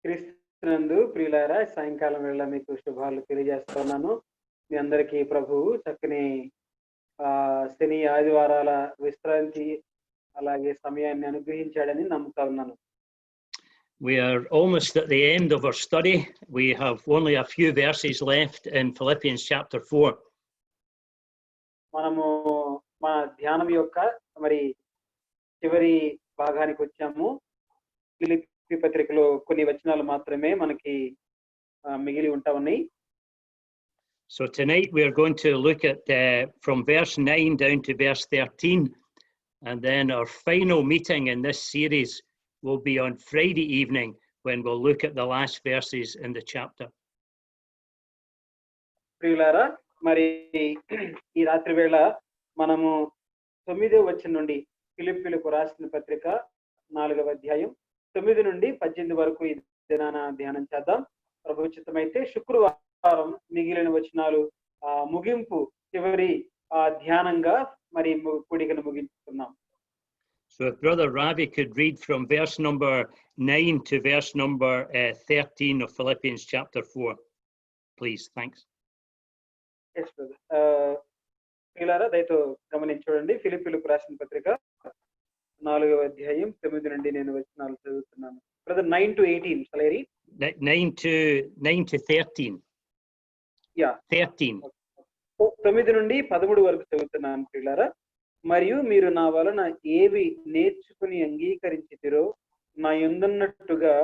క్రీస్తునందు ప్రియులారా, సాయంకాలం వేళ మీకు శుభాలు తెలియజేస్తున్నాను. మీ అందరికీ ప్రభువు చక్కని శని ఆదివారాల విశ్రాంతి అలాగే సమయాన్ని అనుగ్రహించాడని నమ్ముతా ఉన్నాను. We are almost at the end of our study. We have only a few verses left in Philippians chapter 4. మనము మన ధ్యానం యొక్క మరి చివరి భాగానికి వచ్చాము. ఫిలిప్పీ పత్రికలో కొన్ని వచనాలు మాత్రమే మనకి మిగిలి ఉంటా ఉన్నాయి. So tonight we are going to look at from verse 9 down to verse 13, and then our final meeting in this series will be on Friday evening when we'll look at the last verses in the chapter. ప్రియులారా, మరి ఈ రాత్రి వేళ మనము 9వ వచనం నుండి ఫిలిప్పీలకు రాసిన పత్రిక 4వ అధ్యాయం 9 నుండి 18 వరకు ఈ దినాన ధ్యానం చేద్దాం. ప్రభు చిత్తమైతే శుక్రవారం మిగిలిన వచనాలు ముగింపు చివరి ధ్యానంగా మరి కూడికను ముగించుకున్నాం. So if Brother Ravi could read from verse number 9 to verse number 13 of Philippians chapter 4, please. Thanks. Yes, brother. పిల్లరా దయతో గమనించండి. ఫిలిప్పీలకు రాసిన పత్రిక 4వ అధ్యాయం 9 నుండి నేను వచనాలు చదువుతున్నాను. Brother 9 to 18, shall I read? 9 to 13. Yeah. 13. 9 నుండి 13 వరకు చదువుతున్నాను పిల్లరా. మరియు మీరు నా వలన ఏవి నేర్చుకుని అంగీకరించితిరో, నా యందున్నట్టుగా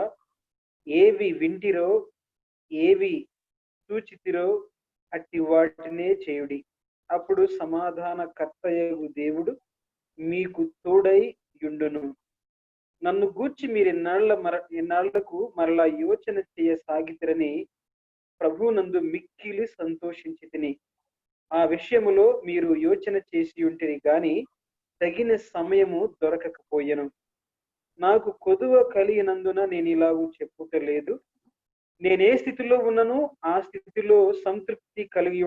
ఏవి వింటిరో, ఏవి చూచితిరో అట్టి వాటినే చేయుడి. అప్పుడు సమాధాన కర్తయగు దేవుడు మీకు తోడై యుండును. నన్ను గూర్చి మీరు ఎన్నాళ్లకు మరలా యోచన చేయసాగితిరని ప్రభువునందు మిక్కిలి సంతోషించి తిని. ఆ విషయములో మీరు యోచన చేసి ఉంటిరి గాని తగిన సమయము దొరకకపోయెను. నాకు కొదువ కలిగినందున నేను ఇలాగూ చెప్పుటలేదు. నేనే స్థితిలో ఉన్నను ఆ స్థితిలో సంతృప్తి కలిగి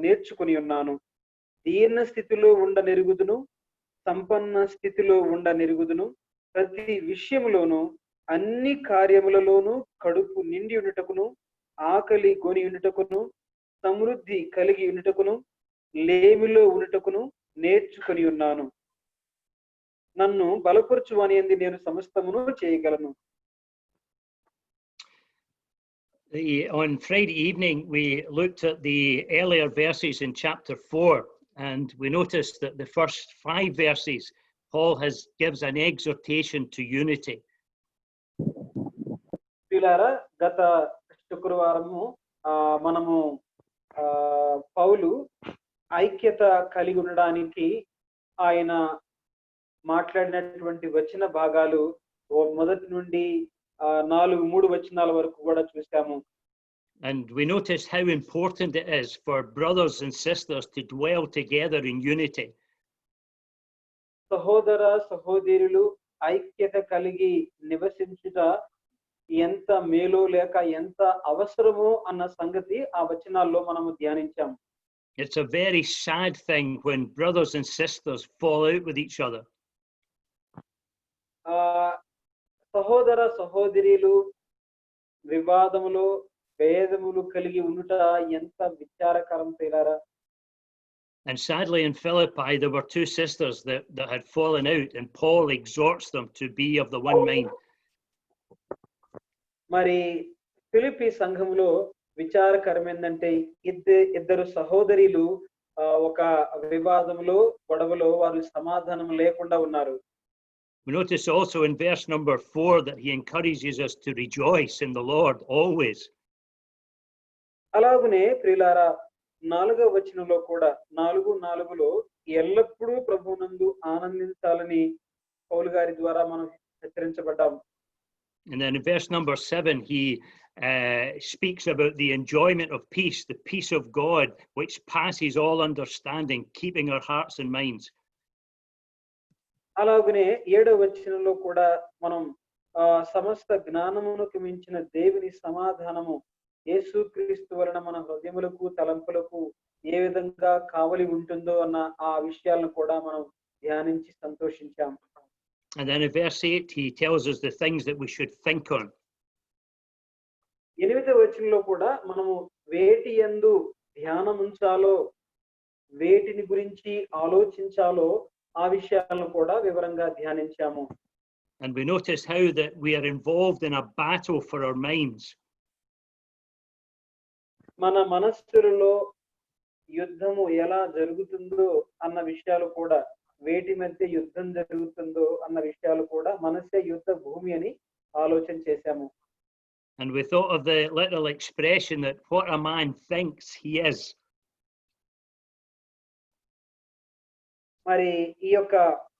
నేర్చుకుని ఉన్నాను. దీర్ణ స్థితిలో నెరుగుదును, సంపన్న స్థితిలో నెరుగుదును. ప్రతి విషయములోను అన్ని కార్యములలోనూ కడుపు నిండి ఉండుటకును, ఆకలి కొని ఉండుటకును, సమృద్ధి కలిగి ఉండుటకును, లేమిలో ఉండుటకును నేర్చుకుని ఉన్నాను. నన్ను బలపరచువాని యందు నేను సమస్తమును చేయగలను. On Friday evening, we looked at the earlier verses in chapter 4, and we noticed that the first 5 verses, Paul gives an exhortation to unity. పిల్లారా, గత శుక్రవారము మనము పౌలు ఐక్యత కలిగి ఉండడానికి ఆయన మాట్లాడినటువంటి వచన భాగాలు మొదటి నుండి 3 వచనాల వరకు కూడా చూసాము. And we noticed how important it is for brothers and sisters to dwell together in unity. సహోదర సహోదరులు ఐక్యత కలిగి నివసించుట ఎంత మేలో లేక ఎంత అవసరమో అన్న సంగతి ఆ వచనాల్లో మనము ధ్యానించాం. It's a very sad thing when brothers and sisters fall out with each other. సహోదర సహోదరులు వివాదములో భేదములు కలిగి ఉండుట ఎంత విచారకరం పిల్లారా. And sadly in Philippi there were 2 sisters that had fallen out, and Paul exhorts them to be of the one mind. మరి ఫిలిప్పీ సంఘములో విచారకరం ఏంటంటే ఇద్దరు సహోదరులు ఒక వివాదంలో గొడవలో వారు సమాధానం లేకుండా ఉన్నారు. We notice also in verse number 4 that he encourages us to rejoice in the Lord always. అలాగనే ప్రియులారా 4వ వచనంలో కూడా 4:4లో ఎల్లప్పుడూ ప్రభువునందు ఆనందించాలని పౌలు గారి ద్వారా మనం హెచ్చరించబడ్డాం. And then in verse number 7 he speaks about the enjoyment of peace, the peace of God which passes all understanding, keeping our hearts and minds. అలాగనే 7వ వచనంలో కూడా మనం సమస్త జ్ఞానమునకు మించిన దేవుని సమాధానము యేసుక్రీస్తు వలన మన హృదయములకు తలంపులకు ఏ విధంగా కావలి ఉంటుందో అన్న ఆ విషయాలను కూడా మనం ధ్యానించి సంతోషించాం. And then in verse 8 he tells us the things that we should think on. 8వ వచనంలో కూడా మనము వేటి యందు ధ్యానం ఉంచాలో, వేటిని గురించి ఆలోచించాలో ఆ విషయాలను కూడా వివరంగా ధ్యానించాము. And we notice how that we are involved in a battle for our minds. మన మనస్సులలో యుద్ధము ఎలా జరుగుతుందో అన్న విషయాలు కూడా, వేటి మధ్య యుద్ధం జరుగుతుందో అన్న విషయాలు కూడా మనసే యుద్ధ భూమి అని ఆలోచన చేశాము. And we thought of the literal expression that what a man thinks he is. మరి ఈ యొక్క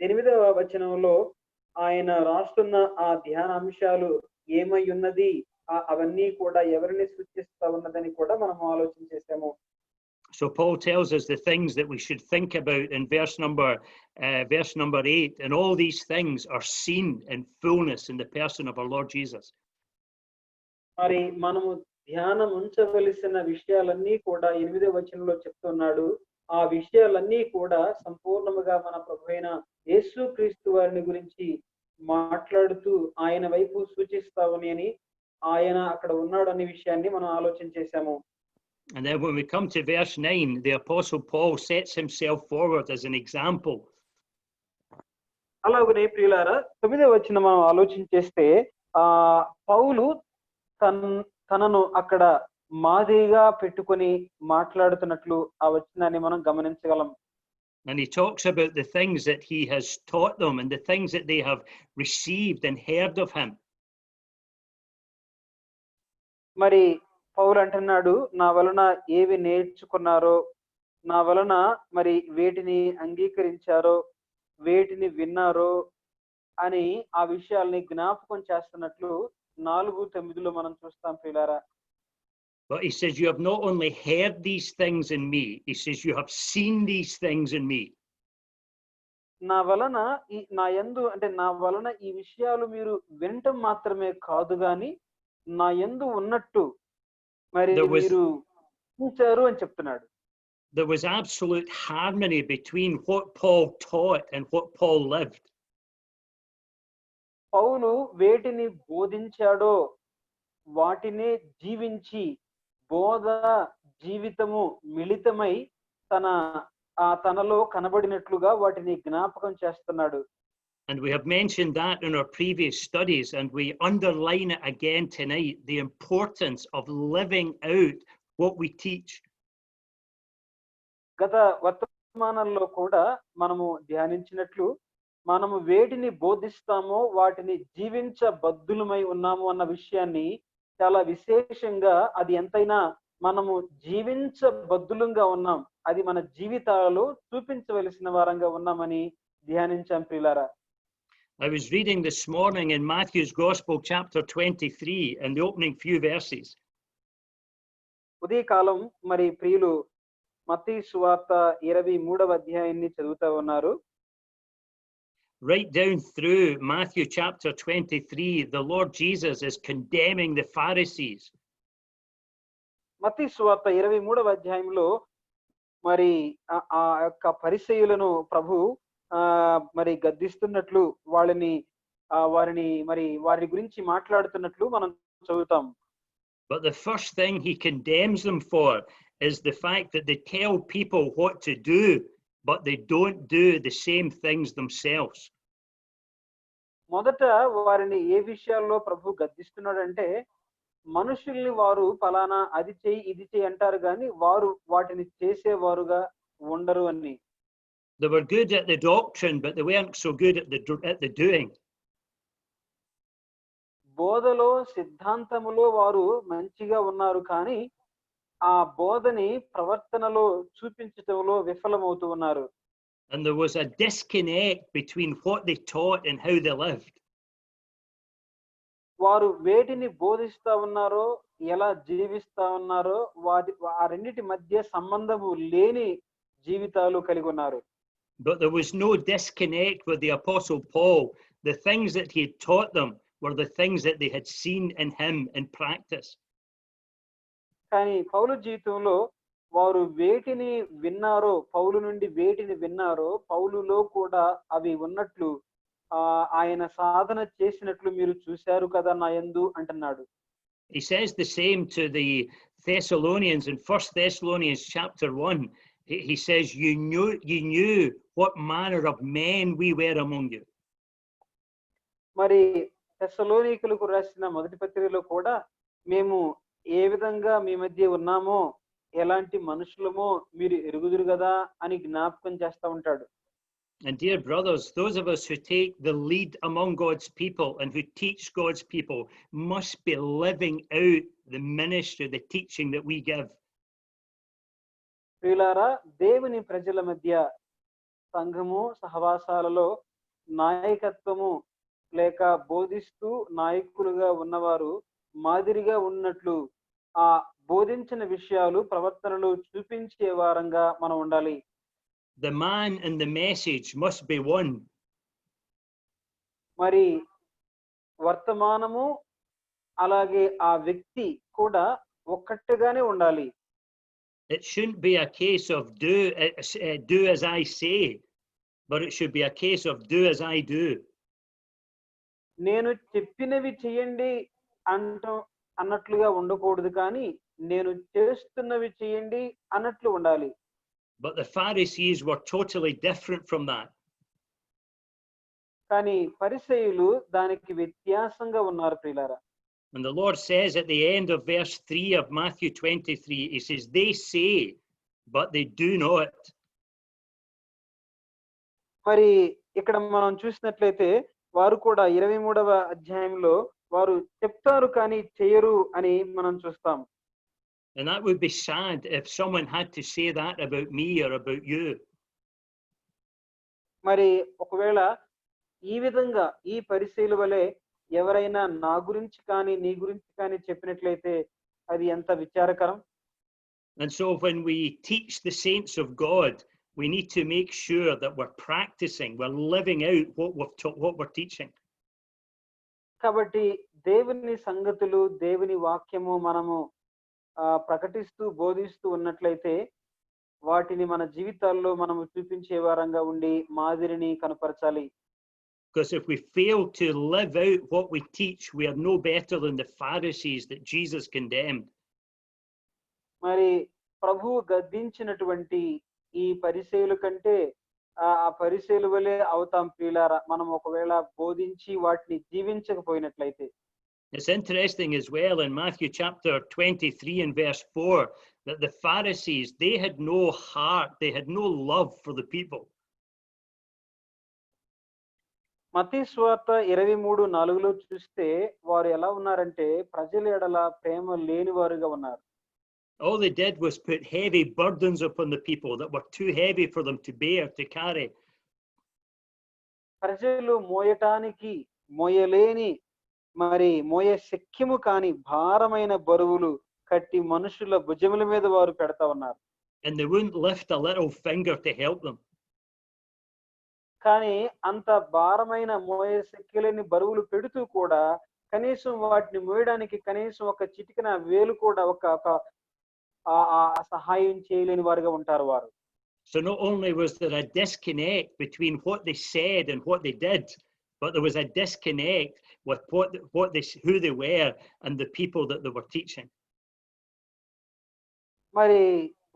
8వ వచనంలో ఆయన రాస్తున్న ఆ ధ్యానాంశాలు ఏమై ఉన్నది, అవన్నీ కూడా ఎవరిని సూచిస్తా ఉన్నదని కూడా మనం ఆలోచన చేశాము. So Paul tells us the things that we should think about in verse number 8, and all these things are seen in fullness in the person of our Lord Jesus. మరి మనము ధ్యానం ఉంచవలసిన విషయాలన్నీ కూడా 8వ వచనంలో చెప్తున్నాడు. ఆ విషయాలన్నీ కూడా సంపూర్ణముగా మన ప్రభువైన యేసుక్రీస్తు వారిని గురించి మాట్లాడుతూ ఆయన వైపు సూచిస్తావని అని, ఆయన అక్కడ ఉన్నాడు అనే విషయాన్ని మనం ఆలోచన చేశాము. And then when we come to verse 9, the Apostle Paul sets himself forward as an example. అలాగనే ప్రియులారా 9వ వచనం మనం ఆలోచన చేస్తే పౌలు తనను అక్కడ మాదిరిగా పెట్టుకొని మాట్లాడుతున్నట్లు ఆ వచనాన్ని మనం గమనించగలం. And he talks about the things that he has taught them and the things that they have received and heard of him. మరి పౌలు అంటున్నాడు, నా వలన ఏవి నేర్చుకున్నారో, నా వలన మరి వేటిని అంగీకరించారో, వేటిని విన్నారో అని ఆ విషయాల్ని జ్ఞాపకం చేస్తున్నట్లు 4:9 మనం చూస్తాం ప్రియులారా. But he says, you have not only heard these things in me, he says, you have seen these things in me. నా వలన నా యందు అంటే నా వలన ఈ విషయాలు మీరు వినటం మాత్రమే కాదు గాని నా యందు ఉన్నట్టు మరి మీరు చూచారు అని చెప్తున్నాడు. There was absolute harmony between what Paul taught and what Paul lived. పౌలు వేటిని బోధించాడో వాటినే జీవించి, బోధ జీవితము మిళితమై తనలో కనబడినట్లుగా వాటిని జ్ఞాపకం చేస్తున్నాడు. And we have mentioned that in our previous studies, and we underline it again tonight, the importance of living out what we teach. గత వర్తమానంలో కూడా మనము ధ్యానించినట్లు, మనము వేటిని బోధిస్తామో వాటిని జీవించబద్ధులమై ఉన్నాము అన్న విషయాన్ని చాలా విశేషంగా, అది ఎంతైనా మనము జీవించబద్ధులంగా ఉన్నాం, అది మన జీవితాలలో చూపించవలసిన వారంగా ఉన్నామని ధ్యానించాం ప్రియులారా. I was reading this morning in Matthew's Gospel, chapter 23, and the opening few verses. ఉదయకాలం మరి ప్రియులు మత్తయి సువార్త 23వ అధ్యాయాన్ని చదువుతా ఉన్నారు. Right down through Matthew chapter 23, the Lord Jesus is condemning the Pharisees. మత్తయి సువార్త 23వ అధ్యాయంలో మరి ఆ యొక్క పరిసయ్యులను ప్రభు మరి గద్దిస్తున్నట్లు, వారిని మరి వారి గురించి మాట్లాడుతున్నట్లు మనం చదువుతాం. But the first thing he condemns them for is the fact that they tell people what to do, but they don't do the same things themselves. మొదట వారిని ఏ విషయాల్లో ప్రభు గద్దిస్తున్నాడంటే, మనుషుల్ని వారు ఫలానా అది చెయ్యి ఇది చెయ్యి అంటారు కానీ వారు వాటిని చేసేవారుగా ఉండరు అని. They were good at the doctrine, but they weren't so good at the doing. బోధలో సిద్ధాంతములో వారు మంచిగా ఉన్నారు కానీ ఆ బోధని ప్రవర్తనలో చూపించటంలో విఫలమవుతూ ఉన్నారు. And there was a disconnect between what they taught and how they lived. వారు వేటిని బోధిస్తా ఉన్నారో, ఎలా జీవిస్తా ఉన్నారో, ఆ రెండిటి మధ్య సంబంధము లేని జీవితాలు కలిగి ఉన్నారు. But there was no disconnect with the Apostle Paul. The things that he had taught them were the things that they had seen in him in practice. కానీ పౌలు జీవితంలో వారు వేటిని విన్నారో, పౌలు నుండి వేటిని విన్నారో, పౌలులో కూడా అవి ఉన్నట్లు ఆయన సాధన చేసినట్లు మీరు చూశారు కదా నా యందు అంటున్నాడు. He says the same to the Thessalonians in 1 Thessalonians chapter 1. He says, you knew what manner of men we were among you. మరి తెస్సలోనికలకు రాసిన మొదటి పత్రికలో కూడా మేము ఏ విధంగా మీ మధ్య ఉన్నామో ఎలాంటి మనుషులమో మీరు ఎరుగుదురు కదా అని జ్ఞాపకం చేస్తా ఉంటాడు. And dear brothers, those of us who take the lead among God's people and who teach God's people must be living out the ministry, the teaching that we give. ప్రియులారా, దేవుని ప్రజల మధ్య సంఘము సహవాసాలలో నాయకత్వము లేక బోధిస్తూ నాయకులుగా ఉన్నవారు మాదిరిగా ఉన్నట్లు ఆ బోధించిన విషయాలు ప్రవర్తనలు చూపించే వారంగా మనం ఉండాలి. The man and the message must be one. మరి వర్తమానము అలాగే ఆ వ్యక్తి కూడా ఒక్కటిగానే ఉండాలి. It shouldn't be a case of do as I say, but it should be a case of do as I do. నేను చెప్పినవి చేయండి అన్నట్లుగా ఉండకూడదు, కానీ నేను చేస్తున్నవి చేయండి అన్నట్లు ఉండాలి. But the Pharisees were totally different from that. కానీ పరిసయ్యులు దానికి వ్యత్యాసంగా ఉన్నారు ప్రియులారా. And the Lord says at the end of verse 3 of Matthew 23, he says, they say, but they do not. మరి ఇక్కడ మనం చూసినట్లయితే వారు కూడా 23వ అధ్యాయంలో వారు చెప్తారు కానీ చేయరు అని మనం చూస్తాం. And that would be sad if someone had to say that about me or about you. మరి ఒకవేళ ఈ విధంగా ఈ పరిశీల వలె ఎవరైనా నా గురించి కానీ నీ గురించి కానీ చెప్పినట్లయితే అది ఎంత విచారకరం. And so when we teach the saints of God, we need to make sure that we're practicing, we're living out what we're teaching. కాబట్టి దేవుని సంగతులు దేవుని వాక్యము మనము ప్రకటిస్తూ బోధిస్తూ ఉన్నట్లయితే వాటిని మన జీవితాల్లో మనము చూపించే వారంగా ఉండి మాదిరిని కనపరచాలి. Because if we fail to live out what we teach, we are no better than the Pharisees that Jesus condemned. మరి ప్రభువు గద్దించినటువంటి ఈ పరిసయ్యుల కంటే ఆ పరిసయ్యుల వలె అవుతాం ప్రియులారా, మనం ఒకవేళ బోధించి వాటిని జీవించకపోయినట్లయితే. It's interesting as well in Matthew chapter 23 and verse 4 that the Pharisees, they had no heart, they had no love for the people. మత్తయి సువార్త 23:4లో చూస్తే వారు ఎలా ఉన్నారంటే ప్రజల ఎడల ప్రేమ లేని వారుగా ఉన్నారు. All they did was put heavy burdens upon the people that were too heavy for them to bear, to carry. ప్రజలు మోయటానికి మోయలేని మరి మోయే శక్యము కాని భారమైన బరువులు కట్టి మనుషుల భుజముల మీద వారు పెడతా ఉన్నారు. And they wouldn't lift a little finger to help them. కానీ అంత భారమైన మోయే శక్యలేని బరువులు పెడుతూ కూడా కనీసం వాటిని మోయడానికి కనీసం ఒక చిటికిన వేలు కూడా ఒక సహాయం చేయలేని వారుగా ఉంటారు వారు. So not only was there a disconnect between what they said and what they did, but there was a disconnect with who they were and the people that they were teaching. మరి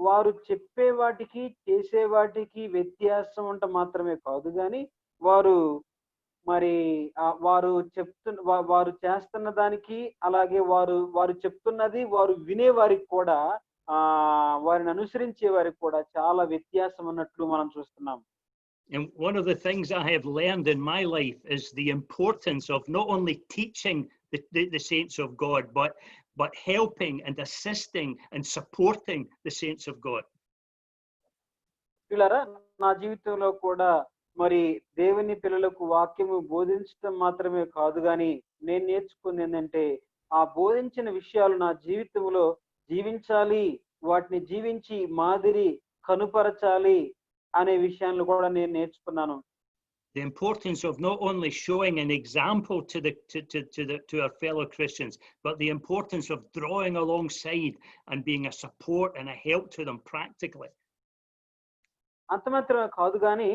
వారు చెప్పే వాటికి చేసే వాటికి వ్యత్యాసం ఉంట మాత్రమే కాదు, కానీ వారు మరి వారు చేస్తున్న దానికి అలాగే వారు చెప్తున్నది వారు వినే వారికి కూడా వారిని అనుసరించే వారికి కూడా చాలా వ్యత్యాసం ఉన్నట్లు మనం చూస్తున్నాం. And one of the things I have learned in my life is the importance of not only teaching the saints of God, but helping and assisting and supporting the saints of God. పిల్లరా, నా జీవితంలో కూడా మరి దేవుని పిల్లలకు వాక్యము బోధించడం మాత్రమే కాదు, కానీ నేను నేర్చుకుంది ఏంటంటే ఆ బోధించిన విషయాలు నా జీవితంలో జీవించాలి, వాటిని జీవించి మాదిరి కనుపరచాలి అనే విషయాన్ని కూడా నేను నేర్చుకున్నాను. The importance of not only showing an example to our fellow Christians, but the importance of drawing alongside and being a support and a help to them practically. అంత మాత్రమే కాదు కానీ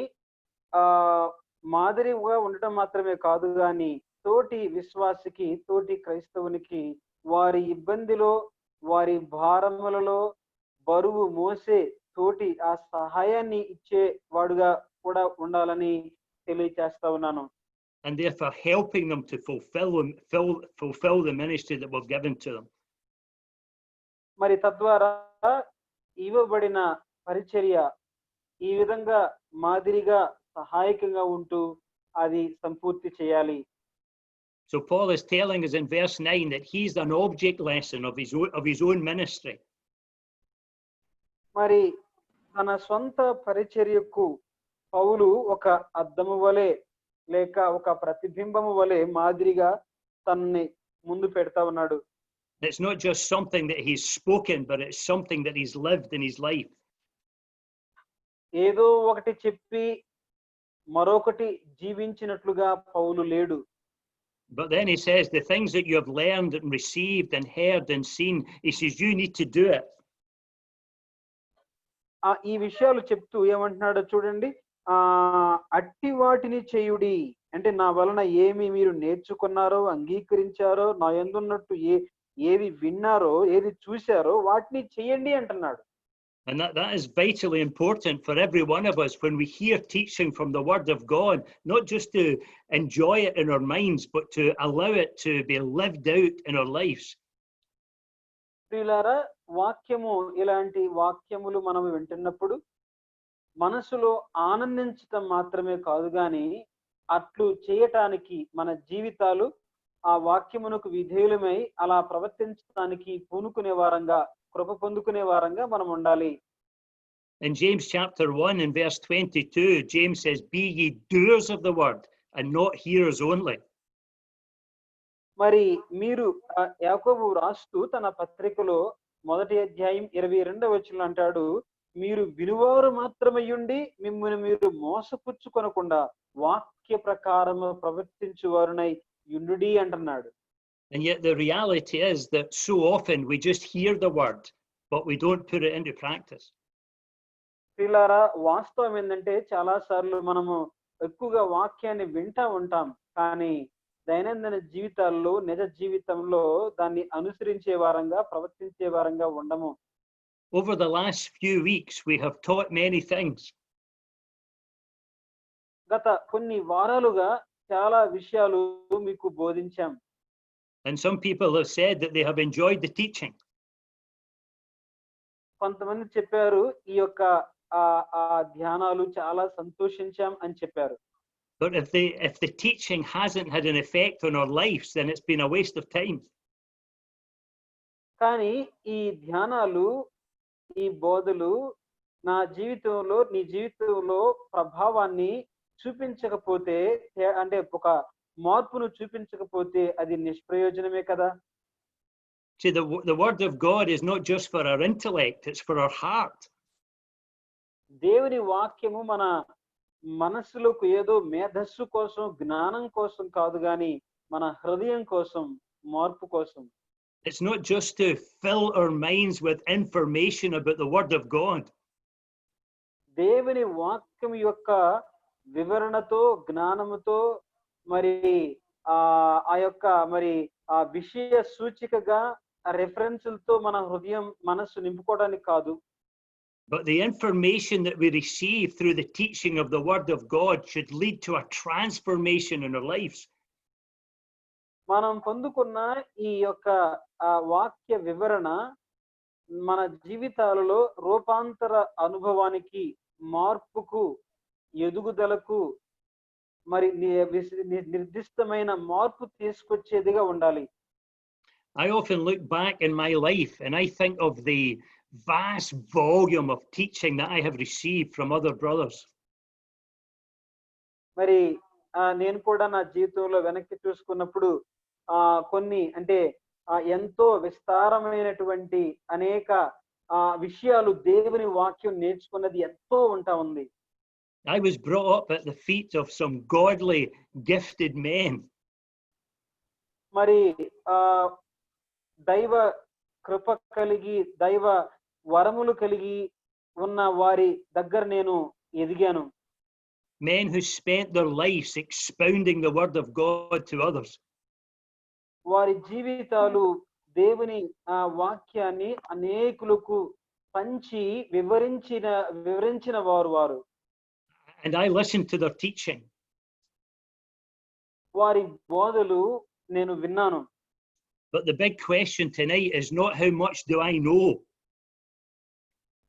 మాదిరిగా ఉండటం మాత్రమే కాదు కానీ తోటి విశ్వాసికి తోటి క్రైస్తవునికి వారి ఇబ్బందిలో, వారి భారములలో బరువు మోసే తోటి ఆ సహాయాన్ని ఇచ్చే వాడుగా కూడా ఉండాలని తెలియచేస్తా ఉన్నాను. and therefore helping them to fulfill the ministry that was given to them. మరి తద్వారా ఇవ్వబడిన పరిచర్య ఈ విధంగా మాదిరిగా సహాయకంగా ఉంటూ అది సంపూర్తి చేయాలి. So Paul is telling us in verse 9 that he's an object lesson of his own ministry. మరి తన సొంత పరిచర్యకు పౌలు ఒక అద్దము వలె లేక ఒక ప్రతిబింబము వలె మాదిరిగా తనని ముందు పెడతా ఉన్నాడు. It's not just something that he's spoken, but it's something that he's lived in his life. ఏదో ఒకటి చెప్పి మరొకటి జీవించినట్లుగా పౌలు లేడు. But then he says the things that you have learned and received and heard and seen, he says you need to do it. ఈ విషయాలు చెప్తూ ఏమంటున్నాడో చూడండి. అట్టి వాటిని చేయుడి అంటే నా వలన ఏమి మీరు నేర్చుకున్నారో అంగీకరించారో నా యందున్నట్టు ఏది విన్నారో ఏది చూశారో వాటిని చేయండి అంటున్నాడు. And that is vitally important for every one of us when we hear teaching from the Word of God, not just to enjoy it in our minds, but to allow it to be lived out in our lives. ప్రియులారా, వాక్యము ఇలాంటి వాక్యములు మనం వింటున్నప్పుడు మనసులో ఆనందించటం మాత్రమే కాదు గాని అట్లు చేయటానికి మన జీవితాలు ఆ వాక్యమునకు విధేయులమై అలా ప్రవర్తించడానికి పూనుకునే వారంగా కృప పొందుకునే వారంగా మనం ఉండాలి. In James chapter 1 and verse 22, James says, "Be ye doers of the word and not hearers only." మరి మీరు యాకోబు రాస్తూ తన పత్రికలో 1వ అధ్యాయం 22వ వచనంలో అంటాడు, మీరు వినువారు మాత్రమయ్యుండి మిమ్మల్ని మీరు మోసపుచ్చుకొనకుండా వాక్య ప్రకారము ప్రవర్తించువారునై యుండుడి అంటున్నాడు. And yet the reality is that so often we just hear the word, but we don't put it into practice. ప్రియులారా, వాస్తవం ఏంటంటే చాలా సార్లు మనము ఎక్కువగా వాక్యాన్ని వింటా ఉంటాం, కానీ దైనందిన జీవితాల్లో నిజ జీవితంలో దాన్ని అనుసరించే వారంగా ప్రవర్తించే వారంగా ఉండము. Over the last few weeks, we have taught many things. గత కొన్ని వారాలుగా చాలా విషయాలు మీకు బోధించాం. And some people have said that they have enjoyed the teaching. కొంతమంది చెప్పారు ఈ యొక్క ధ్యానాలు చాలా సంతోషించాం అని చెప్పారు. But if the teaching hasn't had an effect on our lives, then it's been a waste of time. కానీ ఈ ధ్యానాలు ఈ బోధలు నా జీవితంలో నీ జీవితంలో ప్రభావాన్ని చూపించకపోతే అంటే ఒక మార్పును చూపించకపోతే అది నిష్ప్రయోజనమే కదా. See, the word of God is not just for our intellect, it's for our heart. దేవుని వాక్యము మన మనస్సులకు ఏదో మేధస్సు కోసం జ్ఞానం కోసం కాదు గాని మన హృదయం కోసం మార్పు కోసం. It's not just to fill our minds with information about the word of God. దేవుని వాక్యం యొక్క వివరణతో జ్ఞానముతో మరి ఆ యొక్క మరి ఆ విషయ సూచికగా రెఫరెన్సులతో మన హృదయం మనస్సు నింపుకోవడానికి కాదు. But the information that we receive through the teaching of the word of God should lead to a transformation in our lives. మనం పొందుకున్న ఈ యొక్క వాక్య వివరణ మన జీవితాలలో రూపాంతర అనుభవానికి, మార్పుకు, ఎదుగుదలకు మరి నిర్దిష్టమైన మార్పు తీసుకొచ్చేదిగా ఉండాలి. I often look back in my life and I think of the vast volume of teaching that I have received from other brothers. మరి నేను కూడా నా జీవితంలో వెనక్కి చూసుకున్నప్పుడు కొన్ని అంటే ఎంతో విస్తారమైనటువంటి అనేక విషయాలు దేవుని వాక్యం నేర్చుకున్నది ఎంతో ఉంటా ఉంది. I was brought up at the feet of some godly, gifted men. మరి దైవ కృప కలిగి దైవ వరములు కలిగి ఉన్న వారి దగ్గర నేను ఎదిగాను. Men who spent their lives expounding the word of God to others. వారి జీవితాలు దేవుని వాక్యాన్ని అనేకులకు పంచి వివరించిన వారు And I listened to their teaching. వారి బోధలు నేను విన్నాను. But the big question tonight is not how much do I know,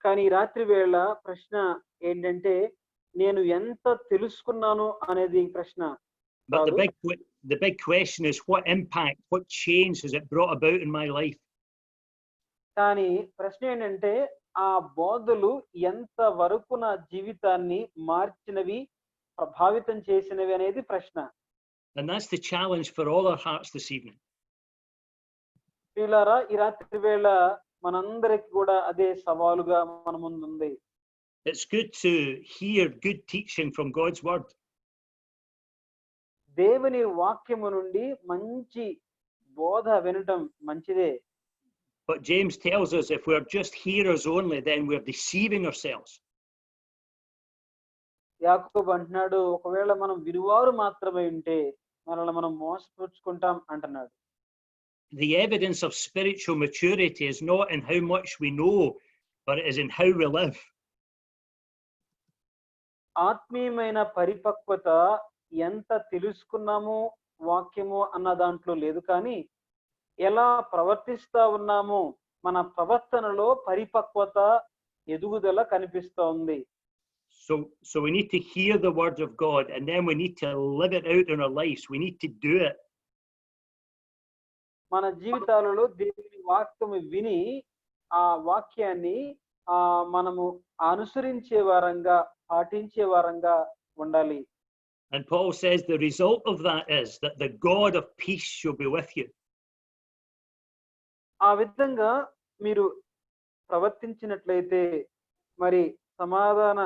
కానీ రాత్రి వేళ ప్రశ్న ఏంటంటే నేను ఎంత తెలుసుకున్నాను అనేది ప్రశ్న but కాదు. the big question is what impact, what change has it brought about in my life? కానీ ప్రశ్న ఏంటంటే ఆ బోధలు ఎంత వరకు నా జీవితాన్ని మార్చినవి, ప్రభావితం చేసినవి అనేది ప్రశ్న. And that's the challenge for all our hearts this evening. ప్రియులారా, ఈ రాత్రి వేళ మనందరికి కూడా అదే సవాలుగా మన ముందు ఉంది. It's good to hear good teaching from God's word. దేవుని వాక్యము నుండి మంచి బోధ వినటం మంచిదే. But James tells us if we're just hearers only, then we're deceiving ourselves. యాకోబు అంటున్నాడు, ఒకవేళ మనం వినువారు మాత్రమే ఉంటే మనల్ని మనం మోసపుచ్చుకుంటాం అంటున్నాడు. The evidence of spiritual maturity is not in how much we know, but it is in how we live. ఆత్మీయమైన పరిపక్వత ఎంత తెలుసుకున్నామో వాక్యము అన్న దాంట్లో లేదు, కానీ ఎలా ప్రవర్తిస్తా ఉన్నామో మన ప్రవర్తనలో పరిపక్వత, ఎదుగుదల కనిపిస్తూ ఉంది. So we need to hear the words of God, and then we need to live it out in our lives. We need to do it. మన జీవితాలలో దేవుని వాక్యము విని ఆ వాక్యాన్ని మనము అనుసరించే వారంగా, పాటించే వారంగా ఉండాలి. And Paul says the result of that is that the God of peace shall be with you. ఆ విధంగా మీరు ప్రవర్తించినట్లయితే మరి సమాధాన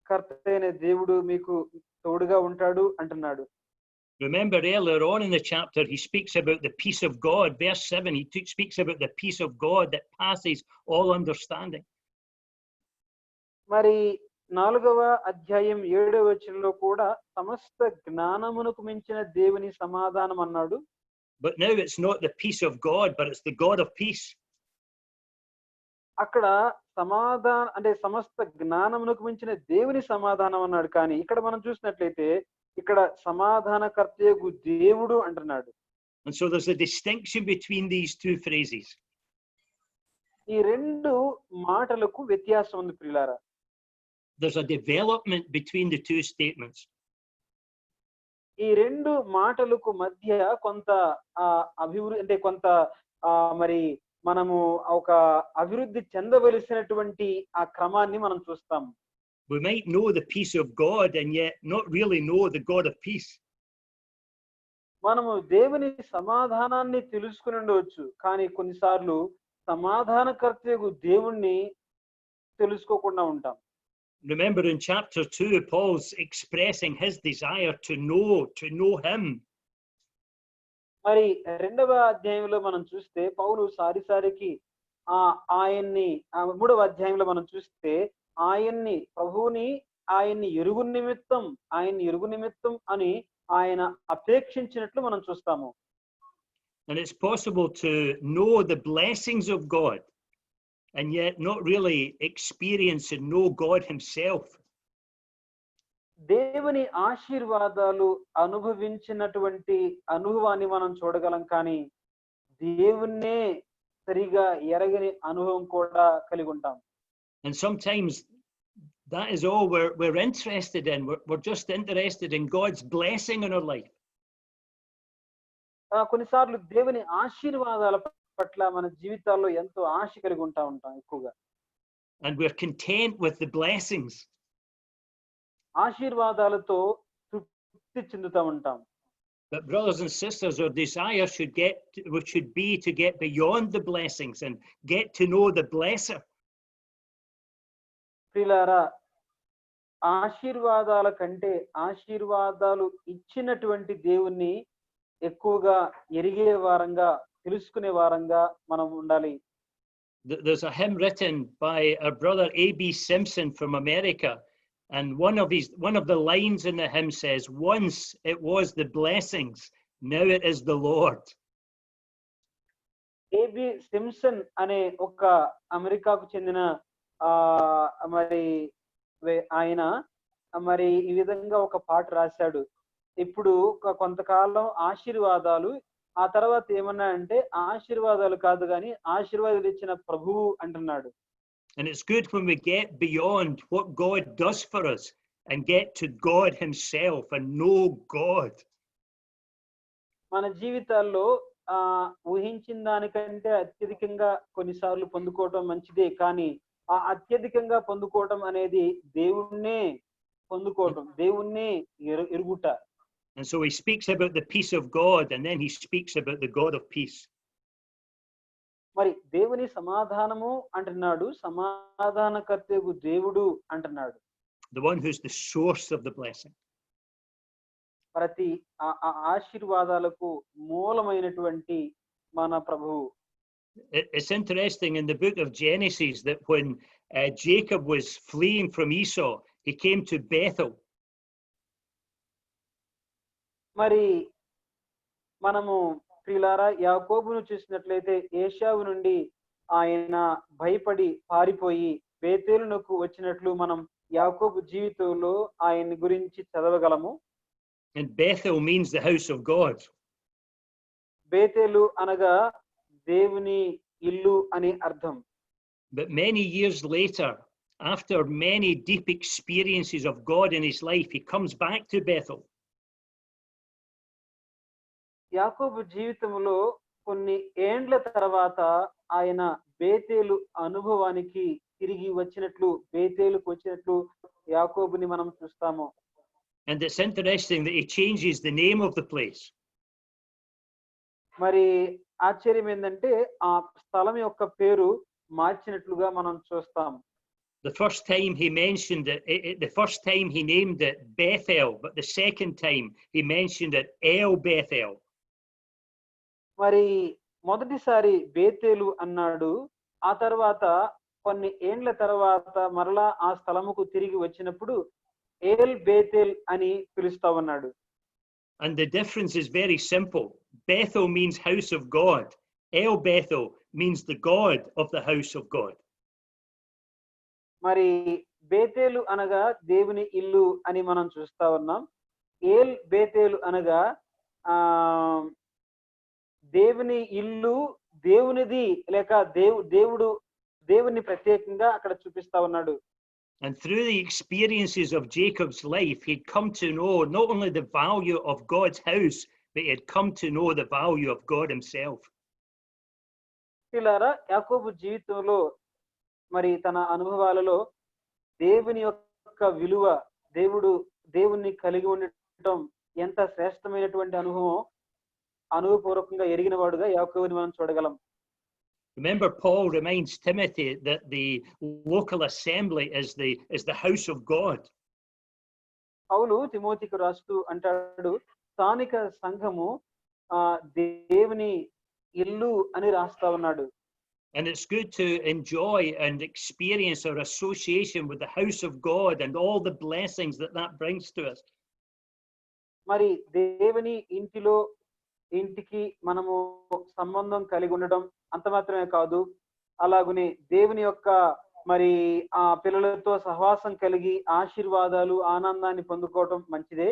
కర్త అయిన దేవుడు మీకు తోడుగా ఉంటాడు అంటున్నాడు. Remember earlier on in the chapter, he speaks about the peace of God. Verse 7, he speaks about the peace of God that passes all understanding. మరి 4వ అధ్యాయం 7వ వచనంలో కూడా సమస్త జ్ఞానమునకు మించిన దేవుని సమాధానం అన్నాడు. But now it's not the peace of God, but it's the God of peace. అక్కడ సమాధానం అంటే సమస్త జ్ఞానమునకు మించిన దేవుని సమాధానం అన్నాడు, కానీ ఇక్కడ మనం చూసినట్లయితే ఇక్కడ సమాధానకర్తయగు దేవుడు అంటున్నాడు. And so there's a distinction between these two phrases. ఈ రెండు మాటలకు వ్యత్యాసం ఉంది ప్రియులారా. There's a development between the two statements. ఈ రెండు మాటలకు మధ్య కొంత అభివృద్ధి అంటే కొంత మరి మనము ఒక అభివృద్ధి చెందవలసినటువంటి ఆ క్రమాన్ని మనం చూస్తాం. We might know the peace of God and yet not really know the God of peace. మనము దేవుని సమాధానాన్ని తెలుసుకుని ఉండవచ్చు, కానీ కొన్నిసార్లు సమాధానకర్తయగు దేవుణ్ణి తెలుసుకోకుండా ఉంటాం. Remember in chapter 2, Paul's expressing his desire to know him. మరి 2వ అధ్యాయంలో మనం చూస్తే పౌలు సారిసారికి ఆయన్ని 3వ అధ్యాయంలో మనం చూస్తే ఆయన్ని ప్రభువుని ఆయన్ని ఎరుగు నిమిత్తం అని ఆయన అపేక్షించినట్లు మనం చూస్తాము. And it's possible to know the blessings of God and yet not really experience and know God himself. దేవుని ఆశీర్వాదాలు అనుభవించినటువంటి అనుభవాన్ని మనం చూడగలం, కానీ దేవుణ్ణే సరిగా ఎరగని అనుభవం కూడా కలిగి ఉంటాం. And sometimes that is all we're interested in. We're just interested in God's blessing in our life. కొన్నిసార్లు దేవుని ఆశీర్వాదాల పట్ల మన జీవితాల్లో ఎంతో ఆశ కలిగి ఉంటాం ఎక్కువగా. And we're content with the blessings. ఆశీర్వాదాలతో తృప్తి చెందుతూ ఉంటాం. But brothers and sisters, our desire should be to get beyond the blessings and get to know the blesser. ప్రియులారా, ఆశీర్వాదాల కంటే ఆశీర్వాదాలు ఇచ్చినటువంటి దేవుణ్ణి ఎక్కువగా ఎరిగే వారంగా, తెలుసుకునే వారంగా మనం ఉండాలి. There's a hymn written by our brother A.B. Simpson from America, and one of the lines in the hymn says, "Once it was the blessings, now it is the Lord." Abe Simpson అనే ఒక అమెరికాకు చెందిన ఆ మరి ఆయన మరి ఈ విధంగా ఒక పాట రాశాడు. ఇప్పుడు కొంతకాలం ఆశీర్వాదాలు, ఆ తర్వాత ఏమన్నా అంటే ఆశీర్వాదాలు కాదు గాని ఆశీర్వాదాలు ఇచ్చిన ప్రభువు అంటున్నాడు. And it's good when we get beyond what God does for us and get to God himself and know God. మన జీవితాల్లో ఊహించిన దానికంటే అత్యధికంగా కొన్నిసార్లు పొందుకోవటం మంచిదే, కానీ ఆ అత్యధికంగా పొందుకోవటం అనేది దేవుణ్ణే పొందుకోవటం, దేవుణ్ణే ఎరుగుట. And so he speaks about the peace of God, and then he speaks about the God of peace. మరి దేవుని సమాధానము అంటున్నాడు, సమాధానకర్తయగు దేవుడు అంటున్నాడు. The one who's the source of the blessing. ప్రతి ఆశీర్వాదాలకు మూలమైనటువంటి మన ప్రభువు. It's interesting in the book of Genesis that when Jacob was fleeing from Esau, he came to Bethel. మరి మనము ప్రియులారా యాకోబును చూసినట్లయితే ఏశావు నుండి ఆయన భయపడి పారిపోయి బేతేలునకు వచ్చినట్లు మనం యాకోబు జీవితంలో ఆయన గురించి చదవగలము. And Bethel means the house of God. బేతేలు అనగా దేవుని ఇల్లు అని అర్థం. But many years later, after many deep experiences of God in his life, he comes back to Bethel. యాకోబు జీవితంలో కొన్ని ఏండ్ల తర్వాత ఆయన బేతేలు అనుభవానికి తిరిగి వచ్చినట్లు, బేతేలుకు వచ్చినట్లు యాకోబుని మనం చూస్తాము. And it's interesting that he changes the name of the place. మరి ఆశ్చర్యం ఏంటంటే ఆ స్థలం యొక్క పేరు మార్చినట్లుగా మనం చూస్తాం. The first time he mentioned it, the first time he named it Bethel, but the second time he mentioned it El Bethel. మరి మొదటిసారి బేతేలు అన్నాడు, ఆ తర్వాత కొన్ని ఏండ్ల తర్వాత మరలా ఆ స్థలముకు తిరిగి వచ్చినప్పుడు ఏల్ బేతేల్ అని పిలుస్తా ఉన్నాడు. And the difference is very simple. Bethel means house of God. El Bethel means the God of the house of God. మరి బేతేలు అనగా దేవుని ఇల్లు అని మనం చూస్తా ఉన్నాం. ఏల్ బేతేలు అనగా దేవుని ఇల్లు, దేవునిది, లేక దేవుని ప్రత్యేకంగా అక్కడ చూపిస్తా ఉన్నాడు. And through the experiences of Jacob's life, he'd come to know not only the value of God's house, but he'd come to know the value of God himself. పిల్లారా, యాకోబు జీవితంలో మరి తన అనుభవాలలో దేవుని యొక్క విలువ, దేవుణ్ణి కలిగి ఉండటం ఎంత శ్రేష్టమైనటువంటి అనుభవపూర్వకంగా ఎరిగిన వాడుగా యాకోబుని మనం చూడగలం. Remember, Paul reminds Timothy that the local assembly is the house of God. పౌలు తిమోతికి రాస్తూ అంటాడు, స్థానిక సంఘము దేవుని ఇల్లు అని రాస్తా ఉన్నాడు. And it's good to enjoy and experience our association with the house of God and all the blessings that brings to us. మరి దేవుని ఇంటికి మనము సంబంధం కలిగి ఉండడం అంత మాత్రమే కాదు, అలాగనే దేవుని యొక్క మరి ఆ పిల్లలతో సహవాసం కలిగి ఆశీర్వాదాలు, ఆనందాన్ని పొందుకోవడం మంచిదే.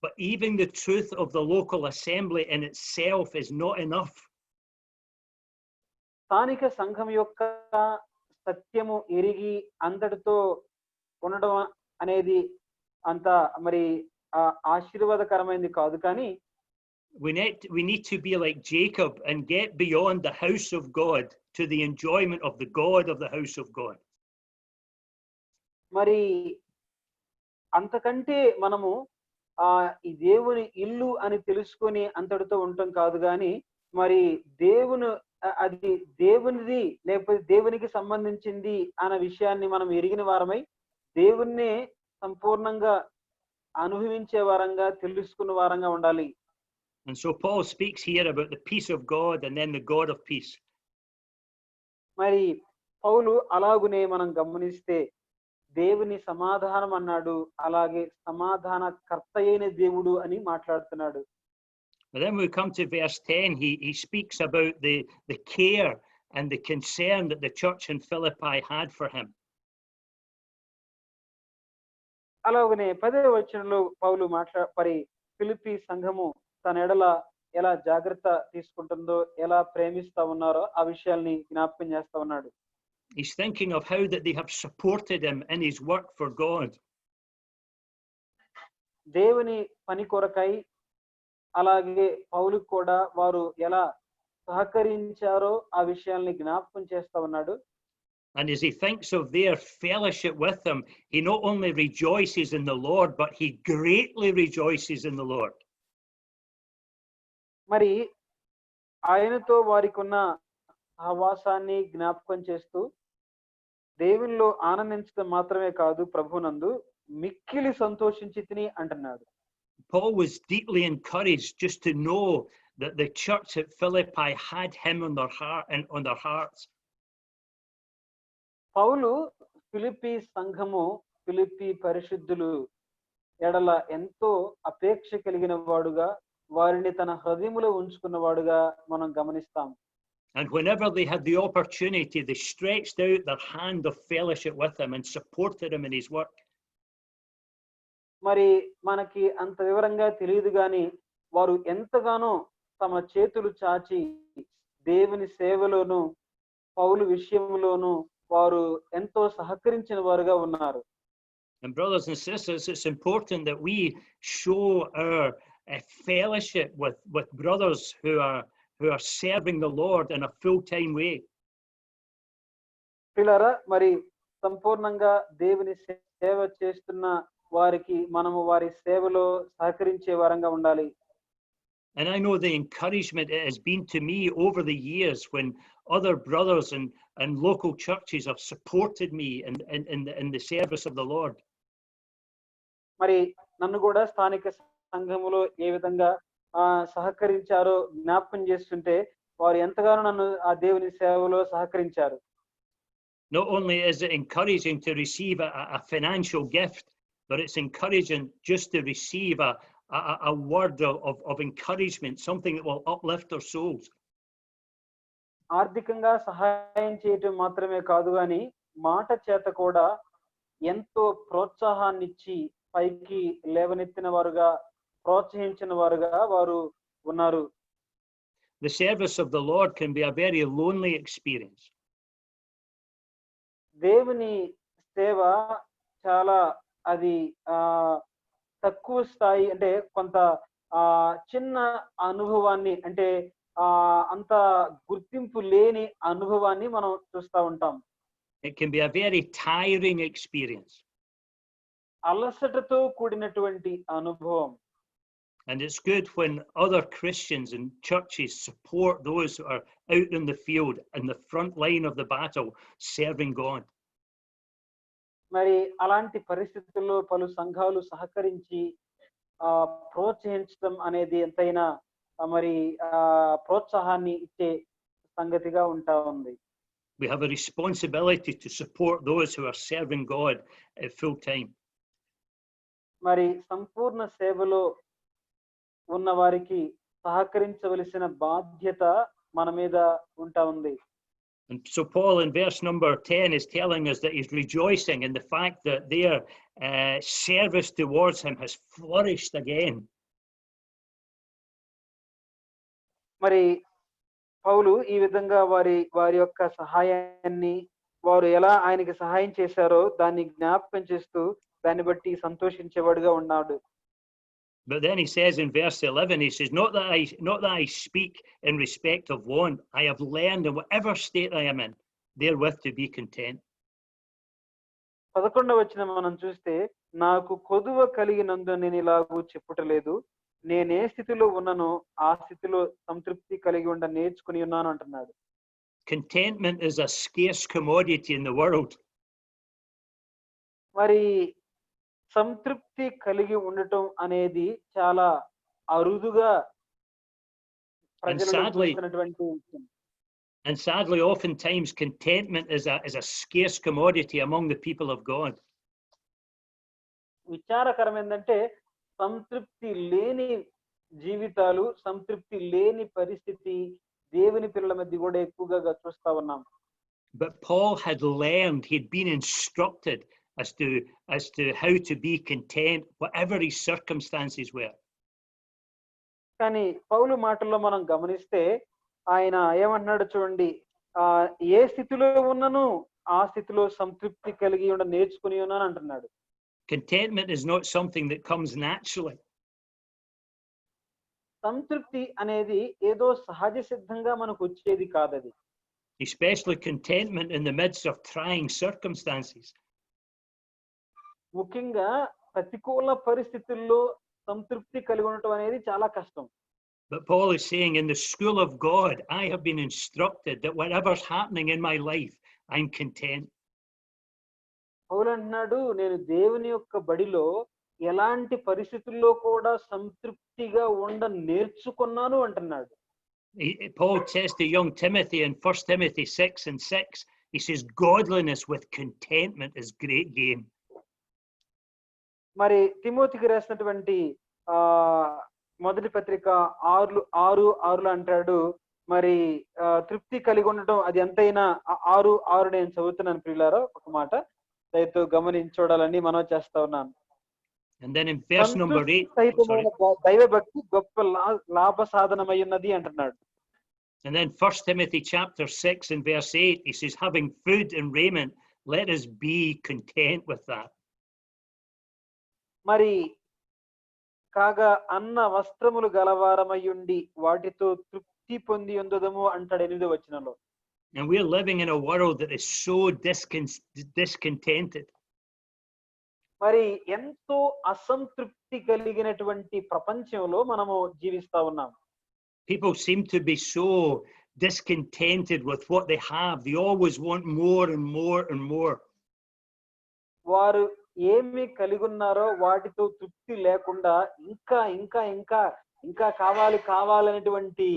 But even the truth of the local assembly in itself is not enough. స్థానిక సంఘం యొక్క సత్యము ఎరిగి అంతటితో ఉండడం అనేది అంత మరి ఆశీర్వాదకరమైనది కాదు, కానీ we need to be like Jacob and get beyond the house of God to the enjoyment of the God of the house of God. మరి అంతకంటే మనము ఈ దేవుని ఇల్లు అని తెలుసుకొని అంతటితో ఉండటం కాదు, కానీ మరి అది దేవునిది లేకపోతే దేవునికి సంబంధించింది అన్న విషయాన్ని మనం ఎరిగిన వారమై దేవుణ్ణి సంపూర్ణంగా అనుభవించే వారంగా, తెలుసుకున్న వారంగా ఉండాలి. And so Paul speaks here about the peace of God and then the God of peace. మరి పౌలు అలాగునే మనం గమనిస్తే దేవుని సమాధానం అన్నాడు, అలాగే సమాధాన కర్త అయిన దేవుడు అని మాట్లాడుతున్నాడు. But then we come to verse 10, he speaks about the care and the concern that the church in Philippi had for him. అలాగనే 10వ వచనంలో పౌలు మరి ఫిలిప్పీ సంఘము తన ఎడల ఎలా జాగ్రత్త తీసుకుంటుందో, ఎలా ప్రేమిస్తా ఉన్నారో ఆ విషయాల్ని జ్ఞాపకం చేస్తా ఉన్నాడు. He's thinking of how that they have supported him in his work for God. దేవుని పని కొరకై అలాగే పౌలు కూడా వారు ఎలా సహకరించారో ఆ విషయాల్ని జ్ఞాపకం చేస్తా ఉన్నాడు. And as he thinks of their fellowship with him, he not only rejoices in the Lord, but he greatly rejoices in the Lord. మరి ఆయనతో వారికి ఉన్న సహవాసాన్ని జ్ఞాపకం చేస్తూ దేవునిలో ఆనందించడం మాత్రమే కాదు, ప్రభునందు మిక్కిలి సంతోషించి తిని అంటున్నాడు. Paul was deeply encouraged just to know that the church at Philippi had him on their heart and on their hearts. పౌలు ఫిలిప్పీ సంఘము, ఫిలిప్పీ పరిశుద్ధులు ఎడల ఎంతో అపేక్ష కలిగిన వాడుగా, వారిని తన హృదయములో ఉంచుకున్న వాడుగా మనం గమనిస్తాం. And whenever they had the opportunity, they stretched out their hand of fellowship with him and supported him in his work. మరి మనకి అంత వివరంగా తెలియదు గాని వారు ఎంతగానో తమ చేతులు చాచి దేవుని సేవలోను పౌలు విషయంలోను వారు ఎంతో సహకరించిన వారుగా ఉన్నారు. And brothers and sisters, it's important that we show our fellowship with brothers who are serving the Lord in a full-time way. పిల్లరా, మరి సంపూర్ణంగా దేవుని సేవ చేస్తున్న వారికి మనము వారి సేవలో సహకరించే వారంగా ఉండాలి. And I know the encouragement it has been to me over the years when other brothers and local churches have supported me in the service of the Lord. మరి నన్ను కూడా స్థానిక సంఘములో ఏ విధంగా సహకరించారో జ్ఞాపకం చేస్తుంటే వారు ఎంతగానో నన్ను ఆ దేవుని సేవలో సహకరించారు. Not only is it encouraging to receive a financial gift, but it's encouraging just to receive a word of encouragement, something that will uplift our souls. ఆర్థికంగా సహాయం చేయటం మాత్రమే కాదు కానీ మాట చేత కూడా ఎంతో ప్రోత్సాహాన్ని ఇచ్చి పైకి లేవనెత్తిన వారుగా, ప్రోత్సహించిన వారుగా వారు ఉన్నారు. The service of the Lord can be a very lonely experience. దేవుని సేవ చాలా అది తక్కువ స్థాయి, అంటే కొంత చిన్న అనుభవాన్ని, అంటే అంత గుర్తింపు లేని అనుభవాన్ని మనం చూస్తూ ఉంటాం. It can be a very tiring experience. అలసటతో కూడినటువంటి అనుభవం. And it's good when other Christians and churches support those who are out in the field, in the front line of the battle, serving God. మరి అలాంటి పరిస్థితుల్లో పలు సంఘాలు సహకరించి ప్రోత్సహించడం అనేది ఎంతైనా మరి ప్రోత్సాహాన్ని ఇచ్చే సంగతిగా ఉంటా ఉంది. We have a responsibility to support those who are serving God at full time. మరి సంపూర్ణ సేవలో ఉన్న వారికి సహకరించవలసిన బాధ్యత మన మీద ఉంటా ఉంది. And so Paul in verse number 10 is telling us that he's rejoicing in the fact that their service towards him has flourished again. మరి పౌలు ఈ విధంగా వారి యొక్క సహాయాన్ని, వారు ఎలా ఆయనకి సహాయం చేశారో దాన్ని జ్ఞాపకం చేస్తూ దాన్ని బట్టి సంతోషించేవాడుగా ఉన్నాడు. But then he says in verse 11, he says, not that I speak in respect of want. I have learned in whatever state I am in, therewith to be content. 11వ వచనం మనం చూస్తే, నాకు కొదువ కలిగినందు నేను ఇలాగూ చెప్పుటలేదు, నేనే స్థితిలో ఉన్నానో ఆ స్థితిలో సంతృప్తి కలిగి ఉండ నేర్చుకుని ఉన్నాను అంటున్నాడు. Contentment is a scarce commodity in the world. మరి సంతృప్తి కలిగి ఉండటం అనేది చాలా అరుదుగా ప్రజలలో చూస్తున్నటువంటి విషయం. And sadly, oftentimes contentment is a scarce commodity among the people of God. విచారకరం ఏంటంటే సంతృప్తి లేని జీవితాలు సంతృప్తి లేని పరిస్థితి దేవుని పిల్లల మధ్య కూడా ఎక్కువగా చూస్తా ఉన్నాం. But Paul had learned, he'd been instructed as to how to be content, whatever his circumstances were. కానీ పౌలు మాటల్లో మనం గమనిస్తే ఆయన ఏమంటున్నాడు చూడండి, ఏ స్థితిలో ఉన్నను ఆ స్థితిలో సంతృప్తి కలిగి ఉండ నేర్చుకుని ఉన్నాను అంటున్నాడు. Contentment is not something that comes naturally. సంతృప్తి అనేది ఏదో సహజ సిద్ధంగా మనకు వచ్చేది కాదది. Especially contentment in the midst of trying circumstances. ముఖ్యంగా ప్రతికూల పరిస్థితుల్లో సంతృప్తి కలిగి ఉండటం అనేది చాలా కష్టం. But Paul is saying, in the school of God, I have been instructed that whatever's happening in my life, I'm content. పౌలు అంటున్నాడు, నేను దేవుని యొక్క బడిలో ఎలాంటి పరిస్థితుల్లో కూడా సంతృప్తిగా ఉండ నేర్చుకున్నాను అంటున్నాడు. Paul says to young Timothy in 1 Timothy 6:6, he says, godliness with contentment is great gain. మరి తిమోతికి రాసినటువంటి మొదటి పత్రిక 6:6 అంటాడు, మరి తృప్తి కలిగి ఉండటం అది ఎంతైనా 6:6 నేను చదువుతున్నాను ప్రియులారా, ఒక మాట దయతో గమనించి చూడాలని మనం చేస్తా ఉన్నాను. And then in verse number 8, దైవ భక్తి గొప్ప లాభ సాధనమై ఉన్నది అంటున్నాడు. And then 1 Timothy chapter 6 and verse 8, he says, having food and raiment, let us be content with that. మరి కాగా అన్న వస్త్రములు గలవారమయ్యుండి వాటితో తృప్తి పొంది ఉందదము అంటాడు 8వ వచనంలో. And we're living in a world that is so discontented. మరి ఎంతో అసంతృప్తి కలిగినటువంటి ప్రపంచంలో మనము జీవిస్తా ఉన్నాం. People seem to be so discontented with what they have. They always want more and more and more. వారు ఏమి కలిగి ఉన్నారో వాటితో తృప్తి లేకుండా ఇంకా ఇంకా ఇంకా ఇంకా కావాలనేటువంటి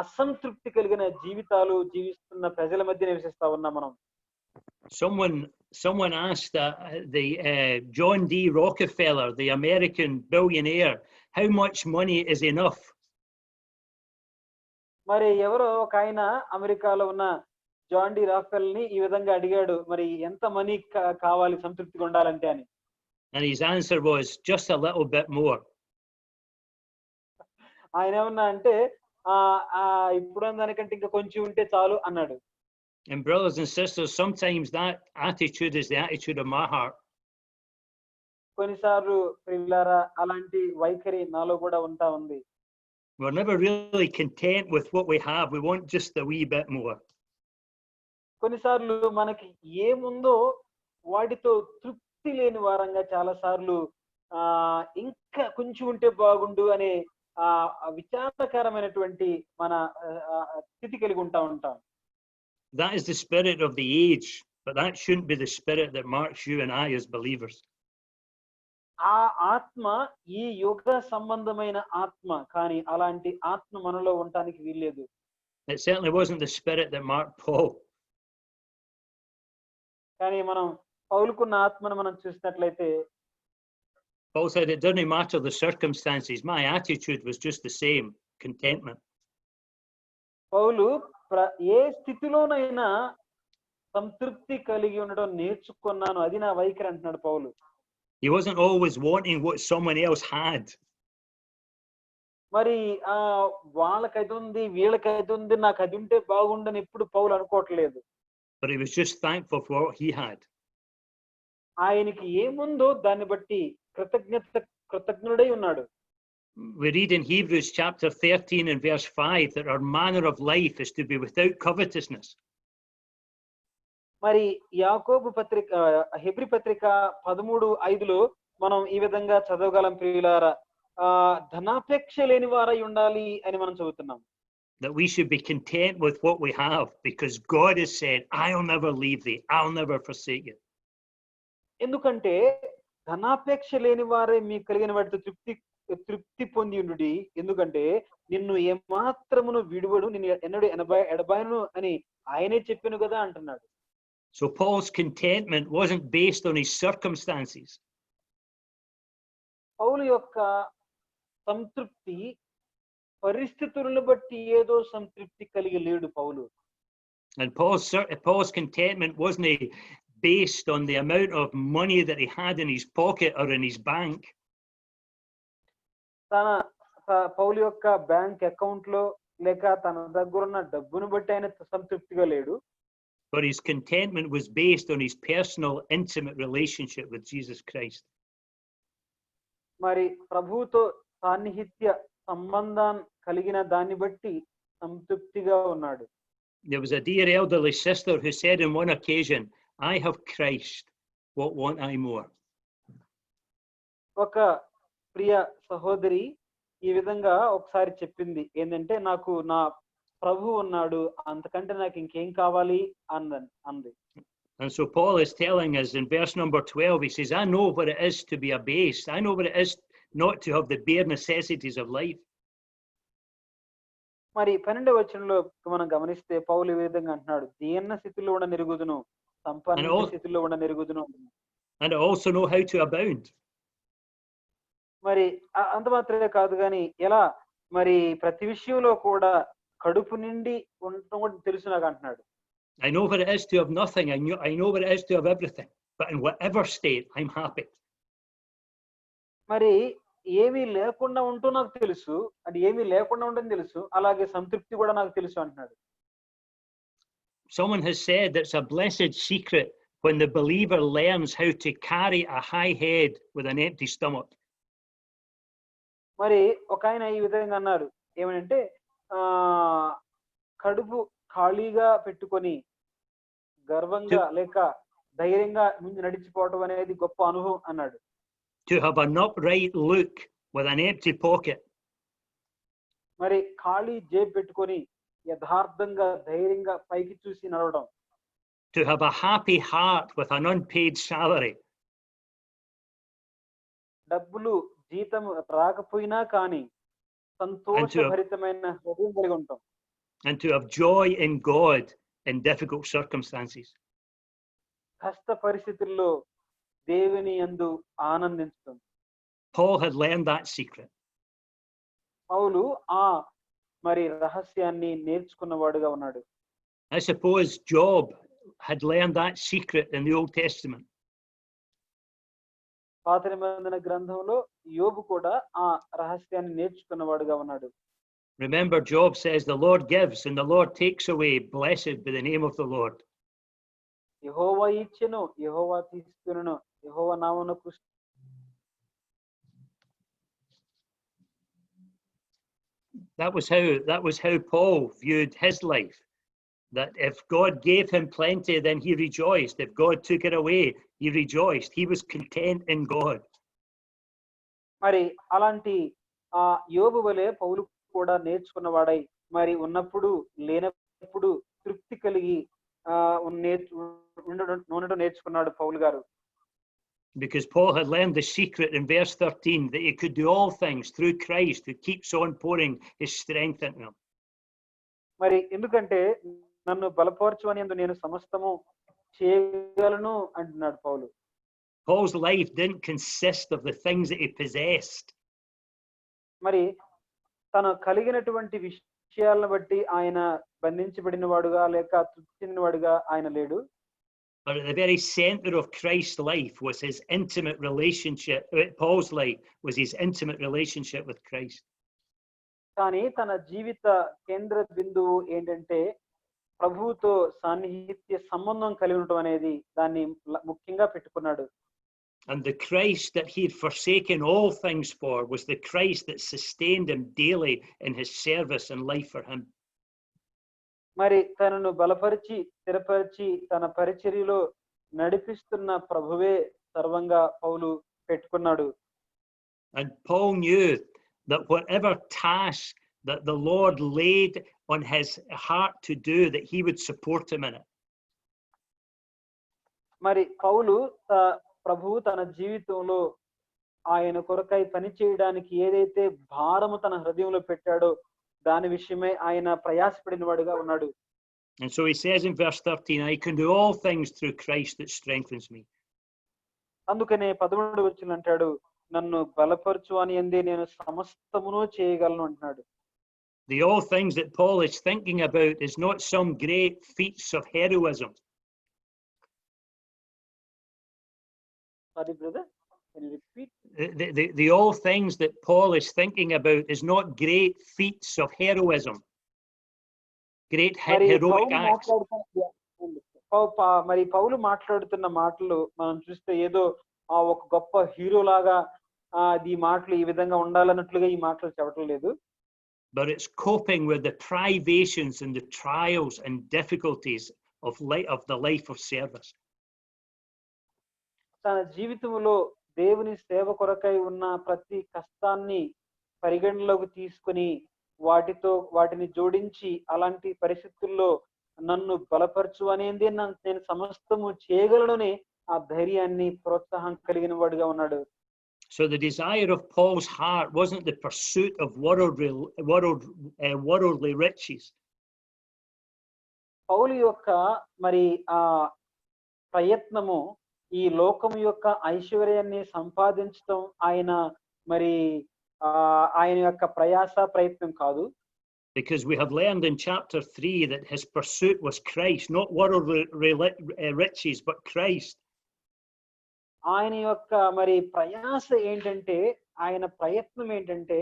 అసంతృప్తి కలిగిన జీవితాలు జీవిస్తున్న ప్రజల మధ్య నివసిస్తా ఉన్నాం మనం. Someone asked the John D. Rockefeller, the American billionaire, how much money is enough? మరి ఎవరో ఒక ఆయన అమెరికాలో ఉన్న జాన్ డి రాఫెల్ ని ఈ విధంగా అడిగాడు, మరి ఎంత మనీ కావాలి సంతృప్తిగా ఉండాలంటే అని. And his answer was just a little bit more. ఆయన ఏమన్నా అంటే ఇప్పుడు దానికంటే ఇంకా కొంచెం ఉంటే చాలు అన్నాడు. And brothers and sisters, sometimes that attitude is the attitude of my heart. కొన్నిసార్లు ప్రియులారా అలాంటి వైఖరి నాలో కూడా ఉంటా ఉంది. We're never really content with what we have. We want just a wee bit more. కొన్నిసార్లు మనకి ఏముందో వాటితో తృప్తి లేని వారంగా చాలా సార్లు ఇంకా కొంచెం ఉంటే బాగుండు అనే విచారకరమైనటువంటి మన స్థితి కలిగి ఉంటాం. That is the spirit of the age, but that shouldn't be the spirit that marks you and I as believers. ఆ ఆత్మ ఈ యుగ సంబంధమైన ఆత్మ, కానీ అలాంటి ఆత్మ మనలో ఉండడానికి వీల్లేదు. It certainly wasn't the spirit that marked Paul. కానీ మనం పౌలుకున్న ఆత్మను మనం చూసినట్లయితే, Paul said it doesn't matter the circumstances. My attitude was just the same, contentment. పౌలు ఏ స్థితిలోనైనా సంతృప్తి కలిగి ఉండడం నేర్చుకున్నాను, అది నా వైఖరి అంటున్నాడు పౌలు. He wasn't always wanting what someone else had. మరి వాళ్ళకైతే ఉంది వీళ్ళకైతే ఉంది నాకు అది ఉంటే బాగుండని ఎప్పుడు పౌలు అనుకోవట్లేదు. But he was just thankful for what he had. ఆయనకి ఏముందో దాన్ని బట్టి కృతజ్ఞుడై ఉన్నాడు. We read in Hebrews chapter 13 and verse 5 that our manner of life is to be without covetousness. మరి యాకోబు పత్రిక హెబ్రీ పత్రిక 13:5లో మనం ఈ విధంగా చదవగలం ప్రియులారా, ధనాపేక్ష లేని వారై ఉండాలి అని మనం చదువుతున్నాం. That we should be content with what we have because God has said, I'll never leave thee, I'll never forsake you. ఎందుకంటే ధనాపేక్ష లేని వారే మీకు కలిగిన వాటితో తృప్తి పొంది ఉండుడి, ఎందుకంటే నిన్ను ఏమాత్రమును విడువడు, నిన్ను ఎన్నడూ ఎడబాయను అని ఆయనే చెప్పాను కదా అంటున్నాడు. So Paul's contentment wasn't based on his circumstances. పౌలు యొక్క సంతృప్తి పరిస్థితులను బట్టి ఏదో సంతృప్తి కలిగి లేడు పౌలు. And Paul's contentment wasn't based on the amount of money that he had in his pocket or in his bank. పౌలు యొక్క బ్యాంక్ అకౌంట్ లో లేక తన దగ్గర ఉన్న డబ్బును బట్టి ఆయన సంతృప్తిగా లేడు. But his contentment was based on his personal, intimate relationship with Jesus Christ. మరి ప్రభువుతో సాన్నిహిత్య సంబంధం కలిగిన దాన్ని బట్టి సంతృప్తిగా ఉన్నాడు. There was a dear elderly sister who said on one occasion, "I have Christ, what want I more?" ఒక ప్రియ సహోదరి ఈ విధంగా ఒకసారి చెప్పింది ఏంటంటే, నాకు నా ప్రభు ఉన్నాడు, అంతకంటే నాకు ఇంకేం కావాలి అంది. And so Paul is telling us in verse number 12, he says, "I know what it is to be abased. I know what it is not to have the bare necessities of life." మరి 12వ వచనంలో మనం గమనిస్తే పౌలు ఈ విధంగా అంటున్నాడు, దీన స్థితిలో ఉన్న నిరుగుదును, సంపన్న స్థితిలో ఉన్న నిరుగుదును. And I also know how to abound. మరి అంత మాత్రమే కాదు కానీ ఎలా మరి ప్రతి విషయంలో కూడా కడుపు నిండి ఉండటం కూడా తెలుసు నాకు అంటున్నాడు. I know what it is to have nothing. I know what it is to have everything. But in whatever state, I'm happy. మరి ఏమీ లేకుండా ఉంటూ నాకు తెలుసు, అది ఏమీ లేకుండా ఉండని తెలుసు, అలాగే సంతృప్తి కూడా నాకు తెలుసు అంటున్నాడు. Someone has said it's a blessed secret when the believer learns how to carry a high head with an empty stomach. మరి ఒక ఆయన ఈ విధంగా అన్నారు, ఏమనంటే కడుపు ఖాళీగా పెట్టుకొని గర్వంగా లేక ధైర్యంగా ముందు నడిచిపోవడం అనేది గొప్ప అనుభవం అన్నాడు. To have an upright look with an empty pocket. మరి ఖాళీ జేబు పెట్టుకొని యథార్థంగా ధైర్యంగా పైకి చూసి నడవడం. To have a happy heart with an unpaid salary. డబ్బులు జీతం రాకపోయినా కానీ సంతోషభరితమైన హృదయం కలిగి ఉంటాం. And to have joy in God in difficult circumstances. కష్ట పరిస్థితుల్లో దేవుని యందు ఆనందించడం. Paul had learned that secret. పౌలు మరి రహస్యాన్ని నేర్చుకున్నవాడుగా ఉన్నాడు. I suppose Job had learned that secret in the Old Testament. పాత నిబంధన గ్రంథంలో యోబు కూడా ఆ రహస్యాన్ని నేర్చుకున్నవాడుగా ఉన్నాడు. Remember, Job says, "The Lord gives and the Lord takes away. Blessed be the name of the Lord." యెహోవా ఇచ్చెను, యెహోవా తీసుకొనును, యెహోవా నామమునకు. That was how Paul viewed his life. That if God gave him plenty, then he rejoiced. If God took it away, he rejoiced. He was content in God. మరి అలాంటి యోబు వలె పౌలు కూడా నేర్చుకున్నవాడై మరి ఉన్నప్పుడు లేనప్పుడు తృప్తి కలిగి ఉండడం నేర్చుకున్నాడు పౌలు గారు. Because Paul had learned the secret in verse 13 that he could do all things through Christ who keeps on pouring his strength into him. మరి ఎందుకంటే నన్ను బలపరచువనియందు నేను సమస్తము చేయగలను అంటున్నాడు పౌలు. Paul's life didn't consist of the things that he possessed. మరి తను కలిగినటువంటి విషయాలను బట్టి ఆయన బంధించబడిన వాడుగా లేక తృప్తి చెందిన వాడుగా ఆయన లేడు. But at the very center of Christ's life was his intimate relationship. Paul's life was his intimate relationship with Christ. కానీ తన జీవిత కేంద్ర బిందువు ఏంటంటే ప్రభువుతో సాన్నిహిత్య సంబంధం కలిగి ఉండటం అనేది దాన్ని ముఖ్యంగా పెట్టుకున్నాడు. And the Christ that he had forsaken all things for was the Christ that sustained him daily in his service and life for him. మరి తనను బలపరిచి స్థిరపరిచి తన పరిచర్యలో నడిపిస్తున్న ప్రభువే సర్వంగా పౌలు పెట్టుకున్నాడు. And Paul knew that whatever task that the Lord laid on his heart to do, that he would support him in it. మరి పౌలు ప్రభువు తన జీవితంలో ఆయన కొరకై పని చేయడానికి ఏదైతే భారము తన హృదయంలో పెట్టాడో దాని విషయమై ఆయన ప్రయాసపడిన వాడుగా ఉన్నాడు. And so he says in verse 13, "I can do all things through Christ that strengthens me." అందుకనే 13వ వచనం అంటాడు, నన్ను బలపరచు అని యందే నేను సమస్తమును చేయగలను అంటున్నాడు. The all things that Paul is thinking about is not some great feats of heroism. Sorry, brother. Can you repeat? The all things that Paul is thinking about is not great feats of heroism, great మరి heroic పౌలు acts. మరి పౌలు మాట్లాడుతున్న మాటలు మనం చూస్తే ఏదో ఒక గొప్ప hero లాగా ఈ మాటలు ఈ విధంగా ఉండాలన్నట్లుగా ఈ మాటలు చెప్పడం లేదు. But it's coping with the privations and the trials and difficulties of the life of service. తన జీవితంలో దేవుని సేవ కొరకై ఉన్న ప్రతి కష్టాన్ని పరిగణలోకి తీసుకుని వాటిని జోడించి అలాంటి పరిస్థితుల్లో నన్ను బలపరచు అనేది నేను సమస్తము చేయగలనని ఆ ధైర్యాన్ని ప్రోత్సాహం కలిగిన వాడుగా ఉన్నాడు. So the desire of Paul's heart wasn't the pursuit of worldly riches. పౌలు యొక్క మరి ఆ ప్రయత్నము ఈ లోకం యొక్క ఐశ్వర్యాన్ని సంపాదించడం ఆయన యొక్క ప్రయత్నం కాదు. Because we have learned in chapter 3 that his pursuit was Christ, not worldly riches, but Christ. ఆయన యొక్క ప్రయాస ఏంటంటే, ఆయన ప్రయత్నం ఏంటంటే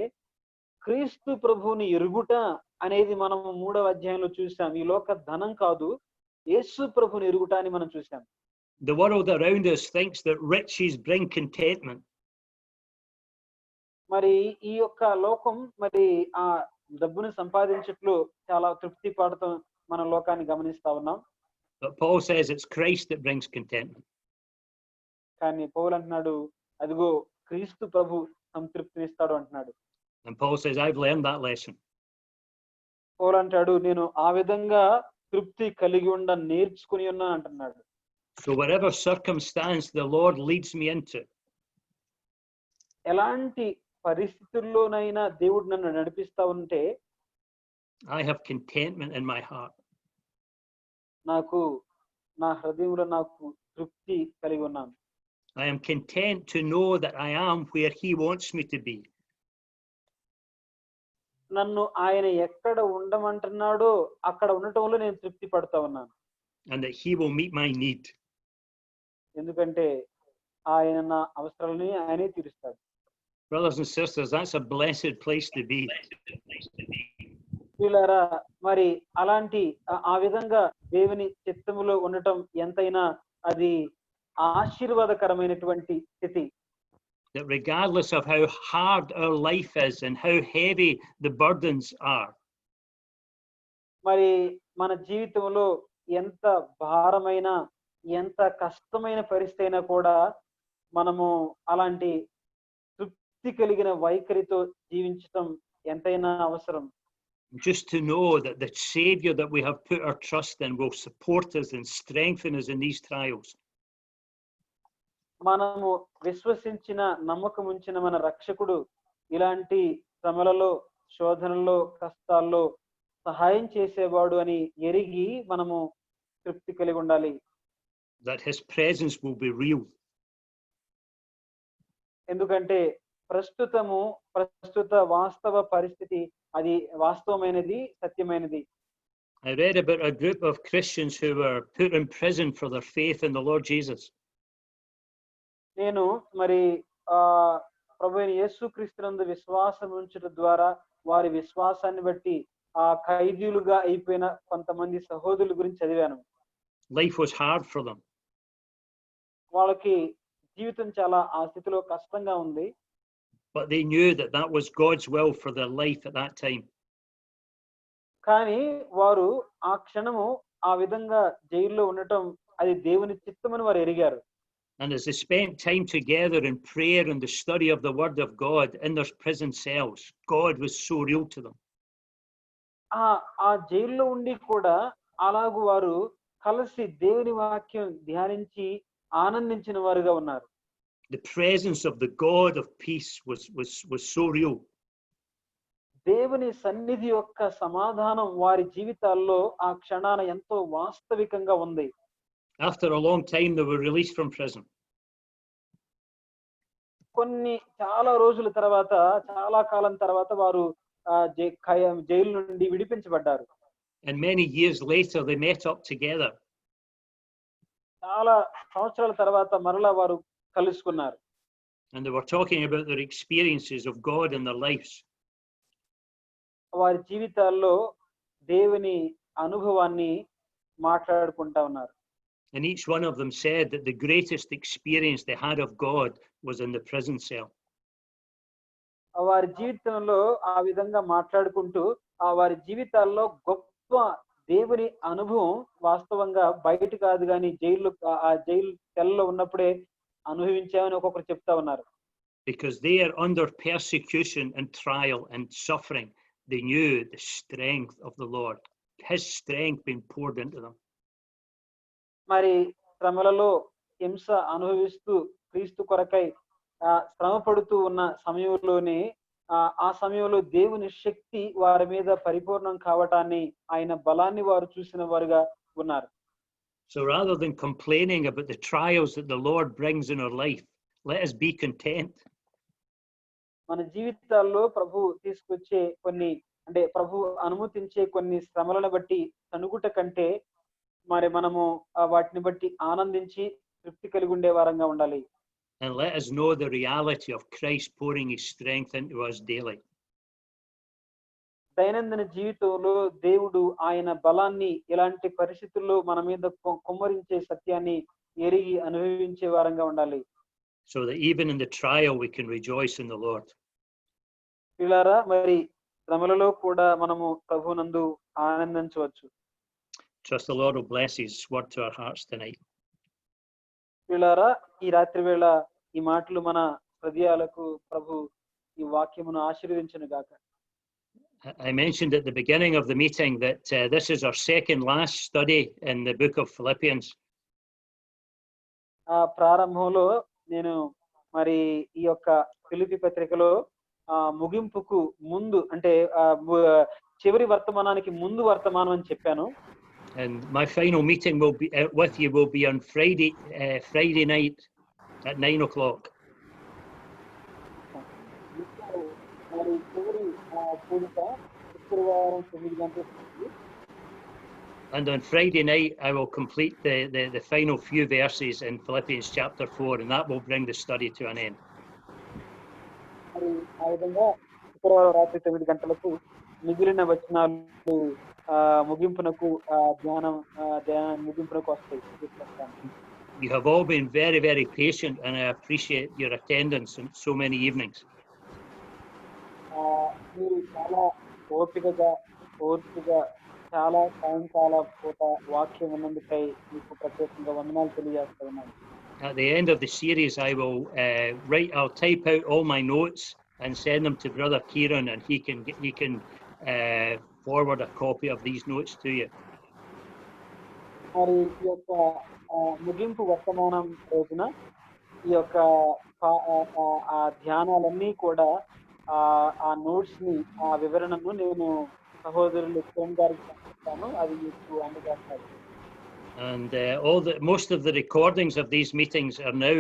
క్రీస్తు ప్రభువుని ఎరుగుట అనేది మనం 3వ అధ్యాయంలో చూసాం. ఈ లోక ధనం కాదు, యేసు ప్రభువుని ఎరుగుట అని మనం చూసాం. The world around us thinks that riches bring contentment. ఈ యొక్క లోకం ఆ డబ్బును సంపాదించట్లు చాలా తృప్తి పడతాం మన లోకాన్ని గమనిస్తా ఉన్నాం. But Paul says it's Christ that brings contentment. కానీ పౌలు అంటున్నాడు, అదిగో క్రీస్తు ప్రభు సంతృప్తినిస్తాడు అంటున్నాడు. And Paul says, I've learned that lesson. పౌలు అంటాడు, నేను ఆ విధంగా తృప్తి కలిగి నేర్చుకుని ఉన్నాను అంటున్నాడు. So whatever circumstance the Lord leads me into, ఎలాంటి పరిస్థితుల్లోనైనా దేవుడు నన్ను నడిపిస్తా ఉంటే, I have contentment in my heart. నాకు నా హృదయంలో నాకు తృప్తి కలిగి ఉన్నాను. I am content to know that I am where he wants me to be. నన్ను ఆయన ఎక్కడ ఉండమంటున్నాడో అక్కడ ఉండటంలో నేను తృప్తి పడతా ఉన్నాను. And that he will meet my need. ఎందుకంటే ఆయన నా అవసరాలని ఆయనే తీరుస్తాడు. Brothers and sisters, that's a blessed place to be. వీళ్ళారా, అలాంటి ఆ విధంగా దేవుని చిత్తములో ఉండటం ఎంతైనా అది ఆశీర్వాదకరమైనటువంటి స్థితి. That regardless of how hard our life is and how heavy the burdens are, మన జీవితంలో ఎంత భారమైన ఎంత కష్టమైన పరిస్థితి అయినా కూడా మనము అలాంటి తృప్తి కలిగిన వైఖరితో జీవించటం ఎంతైనా అవసరం. just to know that the Savior that we have put our trust in will support us and strengthen us in these trials. మనము విశ్వసించిన నమ్మకం ఉంచిన మన రక్షకుడు ఇలాంటి శ్రమలలో శోధనల్లో కష్టాల్లో సహాయం చేసేవాడు అని ఎరిగి మనము తృప్తి కలిగి ఉండాలి. That his presence will be real. ఎందుకంటే ప్రస్తుత వాస్తవ పరిస్థితి అది వాస్తవమైనది, సత్యమైనది. I read about a group of Christians who were put in prison for their faith in the Lord Jesus. నేను ప్రభువైన యేసుక్రీస్తునందు విశ్వాసం ఉంచడం ద్వారా వారి విశ్వాసాన్ని బట్టి ఖైదీలుగా అయిపోయిన కొంతమంది సహోదరుల గురించి చదివాను. Life was hard for them. వాళ్ళకి జీవితం చాలా ఆ స్థితిలో కష్టంగా ఉంది. But they knew that that was God's will for their life at that time. కానీ వారు ఆ క్షణము ఆ విధంగా జైల్లో ఉండటం అది దేవుని చిత్తమని వారు ఎరిగారు. And as they spent time together in prayer and the study of the Word of God in their prison cells, God was so real to them. ఆ జైల్లో ఉండి కూడా అలాగు వారు కలిసి దేవుని వాక్యం ధ్యానించి ఆనందించిన వారుగా ఉన్నారు. The presence of the God of peace was so real. దేవుని సన్నిధి యొక్క సమాధానం వారి జీవితాల్లో ఆ క్షణాన ఎంతో వాస్తవికంగా ఉంది. After a long time, they were released from prison. చాలా రోజుల తర్వాత, చాలా కాలం తర్వాత వారు జైలు నుండి విడిపించబడ్డారు. And many years later, they met up together. చాలా సంవత్సరాల తర్వాత మరలా వారు కలుసుకున్నారు. And they were talking about their experiences of God in their lives. వారి జీవితాల్లో దేవుని అనుభవాన్ని మాట్లాడుకుంటా ఉన్నారు. And each one of them said that the greatest experience they had of God was in the prison cell. వారి జీవితంలో ఆ విధంగా మాట్లాడుకుంటూ వారి జీవితాల్లో గొప్ప దేవుని అనుభవం వాస్తవంగా బయట కాదు కానీ ఆ జైలు సెల్లో ఉన్నప్పుడే అనుభవించామని ఒక్కొక్కరు చెప్తా ఉన్నారు. Because they are under persecution and trial and suffering, they knew the strength of the Lord, His strength being poured into them. మరి శ్రమలలో హింస అనుభవిస్తూ క్రీస్తు కొరకై శ్రమ పడుతూ ఉన్న సమయంలోనే ఆ సమయంలో దేవుని శక్తి వారి మీద పరిపూర్ణం కావటాన్ని, ఆయన బలాన్ని వారు చూసిన వారుగా ఉన్నారు. So rather than complaining about the trials that the Lord brings in our life, let us be content. మన జీవితాల్లో ప్రభు తీసుకొచ్చే ప్రభు అనుమతించే కొన్ని శ్రమలను బట్టి సనుగుట కంటే మరి మనము వాటిని బట్టి ఆనందించి తృప్తి కలిగి ఉండే వారంగా ఉండాలి. And let us know the reality of Christ pouring His strength into us daily. దైనందిన జీవితంలో దేవుడు ఆయన బలాన్ని ఇలాంటి పరిస్థితుల్లో మన మీద కుమ్మరించే సత్యాన్ని ఎరిగి అనుభవించే వారంగా ఉండాలి. So that even in the trial we can rejoice in the Lord. పిల్లారా, మరి శ్రమలలో కూడా మనము ప్రభువునందు ఆనందించవచ్చు. Trust the Lord will bless His word to our hearts tonight. పిల్లారా, ఈ రాత్రి వేళ ఈ మాటలు మన హృదయాలకు ప్రభు ఈ వాక్యమును ఆశీర్వదించును గాక. I mentioned at the beginning of the meeting that this is our second last study in the book of Philippians. ప్రారంభంలో నేను మరి ఈ యొక్క ఫిలిప్పీ పత్రికలో ముగింపుకు ముందు అంటే చివరి వర్తమానానికి ముందు వర్తమానం అని చెప్పాను. And my final meeting will be with you will be on Friday night at 9 o'clock. And on Friday night, I will complete the final few verses in Philippians chapter 4, and that will bring the study to an end. శుక్రవారం రాత్రి 9 గంటలకు మిగిలిన వచనాలు ముగింపునకు ముగింపునకు వస్తాయి. You have all been very, very patient, and I appreciate your attendance in so many evenings. మీరు చాలా ఓపికగా చాలా సాయంకాల పూట వాక్యం ఉన్నందుకై మీకు ప్రత్యేకంగా వందనాలు తెలియజేస్తున్నాను. At the end of the series, I'll type out all my notes and send them to Brother Kieran, and he can forward a copy of these notes to you. మరి ఈ యొక్క ముగింపు వర్తమానం రోజున ఈ యొక్క ఆ ధ్యానాలన్నీ కూడా ఆ నోట్స్ ని ఆ వివరణను నేను సహోదరులు కిరణ్ గారికి పంపిస్తాను. అది మీకు అందజేస్తారు. And most of the recordings of these meetings are now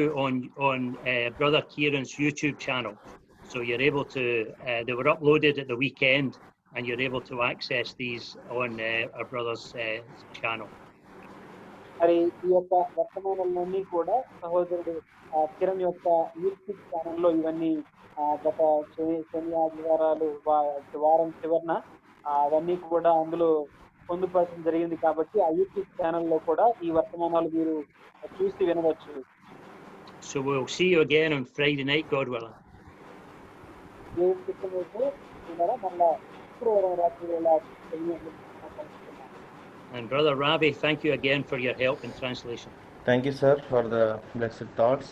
on Brother Kieran's YouTube channel. So you're able to, they were uploaded at the weekend, and you're able to access these on our brother's channel. మరి ఈ యొక్క వర్తమానాలన్నీ కూడా సహోదరుడు కిరణ్ యొక్క YouTube ఛానల్లో ఇవన్నీ గత శని ఆదివారాలు వారం చివరన అవన్నీ కూడా అందులో పొందుపరచడం జరిగింది. కాబట్టి ఆ యూట్యూబ్ ఛానల్లో కూడా ఈ వర్తమానాలు మీరు చూసి వినవచ్చు. So we'll see you again on Friday night, God willing. And Brother Ravi, thank you again for your help in translation. Thank you, sir, for the blessed thoughts.